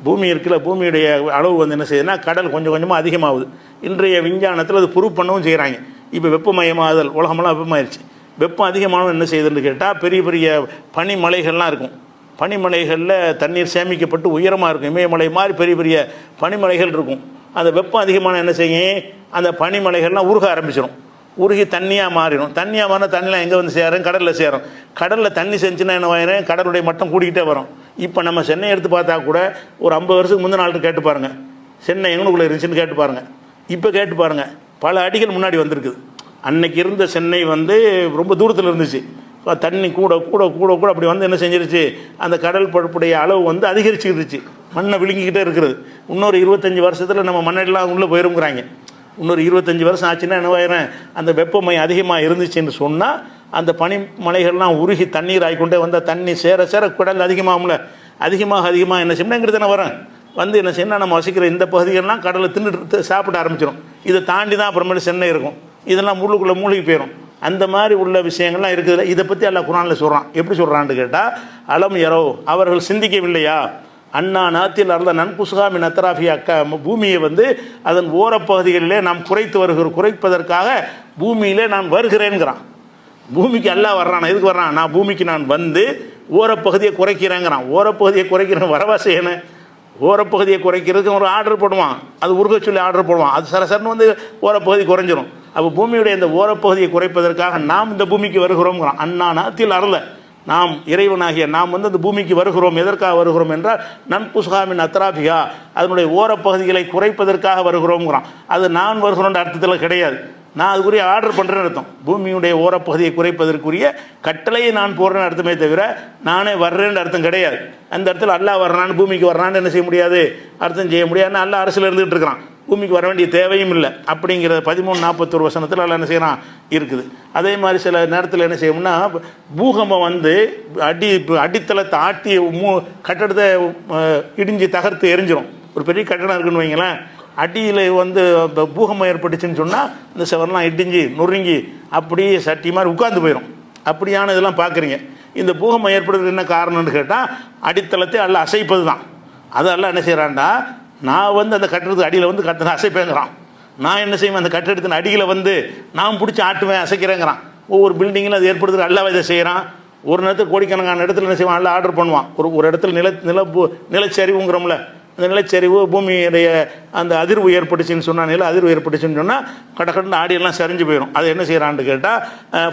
பூமி இருக்குல்ல, பூமியுடைய அளவு வந்து என்ன செய்யுதுன்னா கடல் கொஞ்சம் கொஞ்சமாக அதிகமாகுது. இன்றைய விஞ்ஞானத்தில் அது ப்ரூவ் பண்ணவும் செய்கிறாங்க. இப்போ வெப்பமயமாதல், உலகமெல்லாம் வெப்பமாயிருச்சு. வெப்பம் அதிகமானது என்ன செய்யுதுன்னு கேட்டால், பெரிய பெரிய பனிமலைகள்லாம் இருக்கும். பனிமலைகளில் தண்ணீர் சேமிக்கப்பட்டு உயரமாக இருக்கும். இமயமலை மாதிரி பெரிய பெரிய பனிமலைகள் இருக்கும். அந்த வெப்பம் அதிகமான என்ன செய்யும், அந்த பனிமலைகள்லாம் உருக ஆரம்பிச்சிடும். உருகி தண்ணியாக மாறிடும். தண்ணியாக மாறினா தண்ணிலாம் எங்கே வந்து சேரும், கடலில் சேரும். கடலில் தண்ணி செஞ்சுன்னா என்ன ஆயிரும், கடலுடைய மட்டம் கூடிக்கிட்டே வரும். இப்போ நம்ம சென்னை எடுத்து பார்த்தா கூட ஒரு 50 வருஷத்துக்கு முந்தின நாள் கேட்டு பாருங்கள், சென்னை எங்கனுக்குள்ளே இருந்துச்சுன்னு கேட்டு பாருங்கள். இப்போ கேட்டு பாருங்கள், பல அடிகள் முன்னாடி வந்திருக்குது. அன்னைக்கு இருந்த சென்னை வந்து ரொம்ப தூரத்தில் இருந்துச்சு. தண்ணி கூட கூட கூட கூட அப்படி வந்து என்ன செஞ்சிருச்சு, அந்த கடல் பரப்புடைய அளவு வந்து அதிகரிச்சுக்கிடுச்சு. மண்ணை விழுங்கிக்கிட்டே இருக்கிறது. இன்னொரு 25 வருஷத்தில் நம்ம மண்ணெல்லாம் உள்ளே போயிருங்கிறாங்க. இன்னொரு 25 வருஷம் ஆச்சுன்னா என்னவாயிரம், அந்த வெப்பமயம் அதிகமாக இருந்துச்சுன்னு சொன்னால் அந்த பனிமலைகள்லாம் உருகி தண்ணீர் ஆகிக்கொண்டே வந்தால் தண்ணி சேர சேர கடல் அதிகமாகும்ல, அதிகமாக என்ன செய்யணுங்கிறது என்ன வரும் வந்து என்ன செய்யணும், நம்ம வசிக்கிற இந்த பகுதிகள்லாம் கடலை தின்னுட்டு சாப்பிட ஆரம்பிச்சிடும். இதை தாண்டி தான் அப்புறமேட்டு சென்னை இருக்கும். இதெல்லாம் முள்ளுக்குள்ளே மூழ்கி போயிடும். அந்த மாதிரி உள்ள விஷயங்கள்லாம் இருக்குது. இதை பற்றி எல்லாம் குரானில் சொல்கிறான். எப்படி சொல்கிறான்னு கேட்டால், அலம் யரோ, அவர்கள் சிந்திக்கவில்லையா, அண்ணா நாத்தில் அருள நன்குசுகாமி நத்தராஃபி அக்கா, பூமியை வந்து அதன் ஓரப்பகுதிகளிலே நாம் குறைப்பதற்காக பூமியிலே நான் வருகிறேங்கிறான். பூமிக்கு எல்லாம் வர்றான். எதுக்கு வர்றான், நான் பூமிக்கு நான் வந்து ஓரப்பகுதியை குறைக்கிறேங்கிறான். ஓரப்பகுதியை குறைக்கிறேன் வரவாசி என்ன, ஓரப்பகுதியை குறைக்கிறதுக்கு ஒரு ஆர்டர் போடுவான், அது உருக சொல்லி ஆர்டர் போடுவான், அது சரசரன்னு வந்து ஓரப்பகுதி குறைஞ்சிரும். அப்போ பூமியுடைய இந்த ஓரப்பகுதியை குறைப்பதற்காக நாம் இந்த பூமிக்கு வருகிறோங்கிறான். அண்ணா நாத்தில் அருள, நாம் இறைவனாகிய நாம் வந்து அந்த பூமிக்கு வருகிறோம். எதற்காக வருகிறோம் என்றால், நன்புஸ்காமின் அத்ராபிகா, அதனுடைய ஓரப்பகுதிகளை குறைப்பதற்காக வருகிறோங்கிறான். அது நான் வருகிறோன்ற அர்த்தத்தில் கிடையாது. நான் அதுக்குரிய ஆர்டர் பண்ணுறேன்னு அர்த்தம். பூமியுடைய ஓரப்பகுதியை குறைப்பதற்குரிய கட்டளையை நான் போடுறேன்னு அர்த்தமே தவிர நானே வர்றேன்னு அர்த்தம் கிடையாது. அந்த இடத்துல அல்லாஹ் வர்றான்னு பூமிக்கு வர்றான்னு என்ன செய்ய முடியாது, அர்த்தம் செய்ய முடியாது. அல்லாஹ் அரசில் இருந்துகிட்டு இருக்கிறான், பூமிக்கு வர வேண்டிய தேவையும் இல்லை அப்படிங்கிற 13:41 வசனத்தில் எல்லாம் என்ன செய்யறான் இருக்குது. அதே மாதிரி சில நேரத்தில் என்ன செய்யணும்னா, பூகம்பம் வந்து அடித்தளத்தை ஆட்டி கட்டடத்தை இடிஞ்சு தகர்த்து எரிஞ்சிடும். ஒரு பெரிய கட்டடம் இருக்குன்னு வைங்களேன், அடியில் வந்து பூகம்பம் ஏற்பட்டுச்சுன்னு சொன்னால் இந்த செவரெலாம் இடிஞ்சு நொறுங்கி அப்படியே சட்டி மாதிரி உட்கார்ந்து போயிடும். அப்படியான இதெல்லாம் பார்க்குறீங்க. இந்த பூகம்பம் ஏற்படுறது என்ன காரணம்னு கேட்டால் அடித்தளத்தை அல்ல அசைப்பது தான். அதெல்லாம் என்ன செய்கிறான்டா, நான் வந்து அந்த கட்டிடத்துக்கு அடியில் வந்து கட்டணம் அசைப்பேங்கிறான். நான் என்ன செய்வேன், அந்த கட்டிடத்தின் அடியில் வந்து நான் பிடிச்சி ஆட்டுவேன் அசைக்கிறேங்கிறான். ஒவ்வொரு பில்டிங்கில் அது ஏற்படுத்துகிற அல்லாஹ் இதை செய்கிறான். ஒரு நேரத்தில் கோடிக்கணக்கான இடத்துல என்ன செய்வான், அல்ல ஆர்டர் பண்ணுவான். ஒரு இடத்துல நிலச்சரிவுங்கிறோம்ல, அந்த நிலச்சரிவு பூமியுடைய அந்த அதிர்வு ஏற்பட்டுச்சுன்னு சொன்னால், நில அதிர்வு ஏற்பட்டுச்சுன்னு சொன்னால் கடற்கடன்னு ஆடியெல்லாம் சரிஞ்சு போயிடும். அது என்ன செய்கிறான்னு கேட்டால்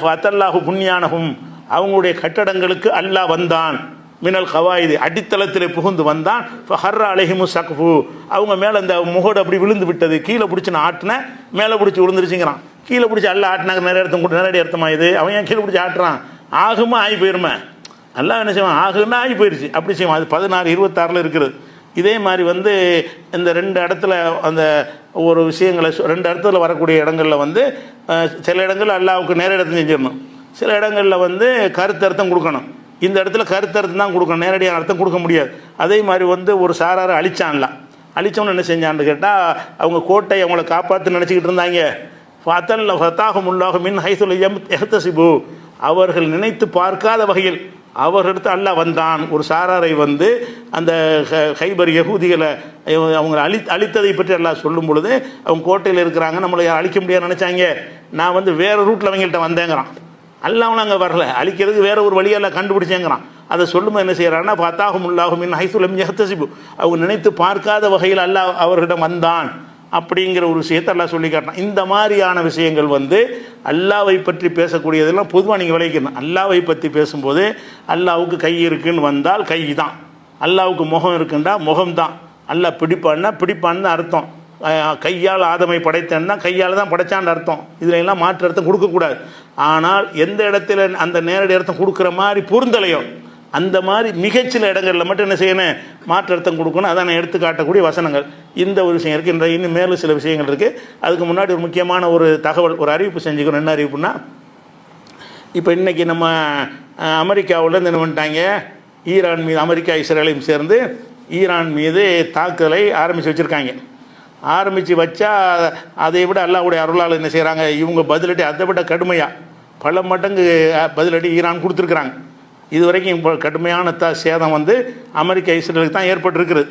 ஃபத்தல்லாஹு புண்ணியானகும், அவங்களுடைய கட்டடங்களுக்கு அல்லாஹ் வந்தான். மினல் கவாயிது, அடித்தளத்தில் புகுந்து வந்தான். ஃபஹர்ர அலைஹிமு சக்ஃபு, அவங்க மேலே அந்த முகடு அப்படி விழுந்து விட்டது. கீழே பிடிச்சி நான் ஆட்டினேன், மேலே பிடிச்சி விழுந்துருச்சுங்கிறான். கீழே பிடிச்சி அல்ல ஆட்டினாங்க நிறைய அர்த்தம், நேரடி அர்த்தமா இது. அவன் ஏன் கீழே பிடிச்சி ஆட்டுறான், ஆகுமா ஆகி போயிருமே. எல்லாம் என்ன செய்வான், ஆகுன்னா ஆகி போயிடுச்சு அப்படி செய்வான். அது 16:26 இருக்கிறது. இதே மாதிரி வந்து இந்த 2 இடத்துல அந்த ஒரு விஷயங்களை 2 இடத்துல வரக்கூடிய இடங்களில் வந்து சில இடங்கள் அல்லாவுக்கு நேரடியாக செஞ்சிடணும், சில இடங்களில் வந்து கருத்தர்த்தம் கொடுக்கணும். இந்த இடத்துல கருத்தர்த்தம் தான் கொடுக்கணும், நேரடியாக அர்த்தம் கொடுக்க முடியாது. அதே மாதிரி வந்து ஒரு சாராரை அழிச்சான்லாம், அழித்தவனு என்ன செஞ்சான்னு கேட்டால் அவங்க கோட்டை அவங்கள காப்பாற்று நினச்சிக்கிட்டு இருந்தாங்க. ஃபத்தாஹுமுல்லாஹு மின் ஹைசுல் யஹ்தஸிபு, அவர்கள் நினைத்து பார்க்காத வகையில் அவர்களிடத்து அல்லாஹ் வந்தான். ஒரு சாராரை வந்து அந்த ஹைபர் யகூதிகளை அவங்க அழித்ததை பற்றி அல்லாஹ் சொல்லும் பொழுது, அவங்க கோட்டையில் இருக்கிறாங்க, நம்மளை அழிக்க முடியாது நினச்சாங்க, நான் வந்து வேறு ரூட்டில் அவங்கள்ட்ட வந்தேங்கிறான். அல்லாஹ்வும் அங்கே வரல, அழிக்கிறதுக்கு வேறு ஒரு வழியெல்லாம் கண்டுபிடிச்சேங்கிறான். அதை சொல்லும்போது என்ன செய்கிறான்னா, ஃபத்தாஹுமுல்லாஹு மின் ஹைசுல் யஹ்தஸிபு, அவங்க நினைத்து பார்க்காத வகையில் அல்லாஹ் அவர்களிடம் வந்தான் அப்படிங்கிற ஒரு விஷயத்தை அல்லாஹ் சொல்லி காட்டினான். இந்த மாதிரியான விஷயங்கள் வந்து அல்லாவை பற்றி பேசக்கூடியதெல்லாம் பொதுவாக நீங்கள் விளைவிக்கணும். அல்லாவை பற்றி பேசும்போது அல்லாவுக்கு கை இருக்குன்னு வந்தால் கை தான், அல்லாவுக்கு முகம் இருக்குண்டா முகம்தான், அல்லாஹ் பிடிப்பான்னு அர்த்தம். கையால் ஆதமை படைத்தேன்னா கையால் தான் படைச்சான்னு அர்த்தம். இதில் எல்லாம் மாற்று அர்த்தம் கொடுக்கக்கூடாது. ஆனால் எந்த இடத்துல அந்த நேரடி அர்த்தம் கொடுக்குற மாதிரி பொருந்தலையோ அந்த மாதிரி மிகச்சில இடங்களில் மட்டும் என்ன செய்யணும், மாற்று அர்த்தம் கொடுக்கணும். அதான் நான் எடுத்து காட்டக்கூடிய வசனங்கள். இந்த ஒரு விஷயம் இருக்குது. இன்னும் மேலும் சில விஷயங்கள் இருக்குது. அதுக்கு முன்னாடி ஒரு முக்கியமான ஒரு தகவல், ஒரு அறிவிப்பு செஞ்சுக்கணும். என்ன அறிவிப்புன்னா, இப்போ இன்றைக்கி நம்ம அமெரிக்காவில் என்ன பண்ணிட்டாங்க, ஈரான் மீது அமெரிக்கா இஸ்ரேலையும் சேர்ந்து ஈரான் மீது தாக்குதலை ஆரம்பித்து வச்சுருக்காங்க. ஆரம்பித்து வச்சா அதை விட அல்லாஹ்வுடைய அருளால் என்ன செய்கிறாங்க, இவங்க பதிலடி அதை விட கடுமையாக பல மடங்கு பதிலடி ஈரான் கொடுத்துருக்குறாங்க. இது வரைக்கும் இப்போ கடுமையான சேதம் வந்து அமெரிக்கா இஸ்ரேலுக்கு தான் ஏற்பட்டிருக்கிறது.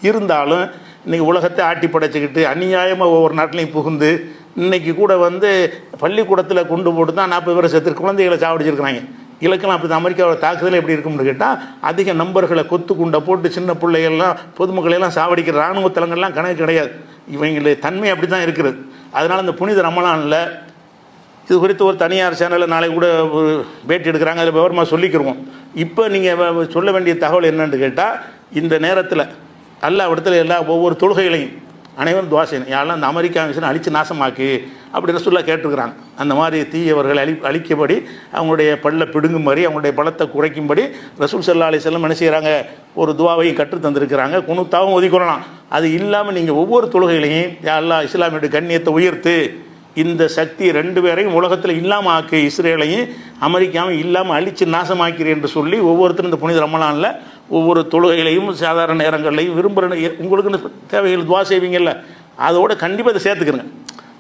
இருந்தாலும் இன்றைக்கி உலகத்தை ஆட்டி படைச்சிக்கிட்டு அநியாயமாக ஒவ்வொரு நாட்டிலையும் புகுந்து இன்றைக்கி கூட வந்து பள்ளிக்கூடத்தில் கொண்டு போட்டு தான் 40 பேரை சேர்த்து குழந்தைகளை சாவடிச்சிருக்கிறாங்க. இலக்கெல்லாம் அப்படி தான். அமெரிக்காவோட தாக்குதல் எப்படி இருக்கும்னு கேட்டால், அதிக நம்பர்களை கொத்து குண்டை போட்டு சின்ன பிள்ளைகள்லாம் பொதுமக்களையெல்லாம் சாவடிக்கிற இராணுவ தலங்கள்லாம் கணக்கு கிடையாது. இவங்களுடைய தன்மை அப்படி தான் இருக்கிறது. அதனால் இந்த புனித ரமலானில் இது குறித்து ஒரு தனியார் சேனலில் நாளைக்கு கூட ஒரு பேட்டி எடுக்கிறாங்க, அதில் விவரமாக சொல்லிக்கிறோம். இப்போ நீங்கள் சொல்ல வேண்டிய தகவல் என்னன்னு கேட்டால், இந்த நேரத்தில் அல்லாஹ் இடத்துல ஒவ்வொரு தொழுகைகளையும் அனைவரும் துவா செய்யணும். யாரெல்லாம் அந்த அமெரிக்கா விஷயம் அழித்து நாசமாக்கு அப்படின்னு ரசூலுல்லாஹ் கேட்டிருக்கிறாங்க. அந்த மாதிரி தீயவர்களை அழிக்கபடி அவங்களுடைய பல்லை பிடுங்கும்படி அவங்களுடைய பலத்தை குறைக்கும்படி ரசூல் ஸல்லல்லாஹு அலைஹி வஸல்லம் என்ன செய்கிறாங்க, ஒரு துவாவையும் கற்று தந்திருக்கிறாங்க. குனுத்தாவும் ஒதுக்கொள்ளலாம். அது இல்லாமல் நீங்கள் ஒவ்வொரு தொழுகைகளையும் யா அல்லாஹ் இஸ்லாமியுடைய கண்ணியத்தை உயர்த்து, இந்த சக்தி 2 பேரையும் உலகத்தில் இல்லாமல் ஆக்கு, இஸ்ரேலையும் அமெரிக்காவும் இல்லாமல் அழித்து நாசமாக்கிறேன் என்று சொல்லி ஒவ்வொருத்தரும் இந்த புனித ரமலானில் ஒவ்வொரு தொழுகைகளையும் சாதாரண நேரங்கள்லையும் விரும்புகிற உங்களுக்குன்னு தேவைகள் துவா செய்வீங்கள்ல, அதோடு கண்டிப்பாக இதை சேர்த்துக்கிறேங்க.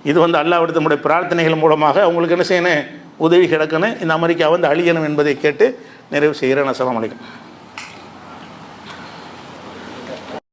இது வந்து அல்லாஹ்விடத்தில் நம்முடைய பிரார்த்தனைகள் மூலமாக அவங்களுக்கு என்ன செய்யணும், உதவி கிடக்கணும், இந்த அமெரிக்கா வந்து அழியணும் என்பதை கேட்டு நிறைவு செய்கிறேன். அஸ்ஸலாமு அலைக்கும்.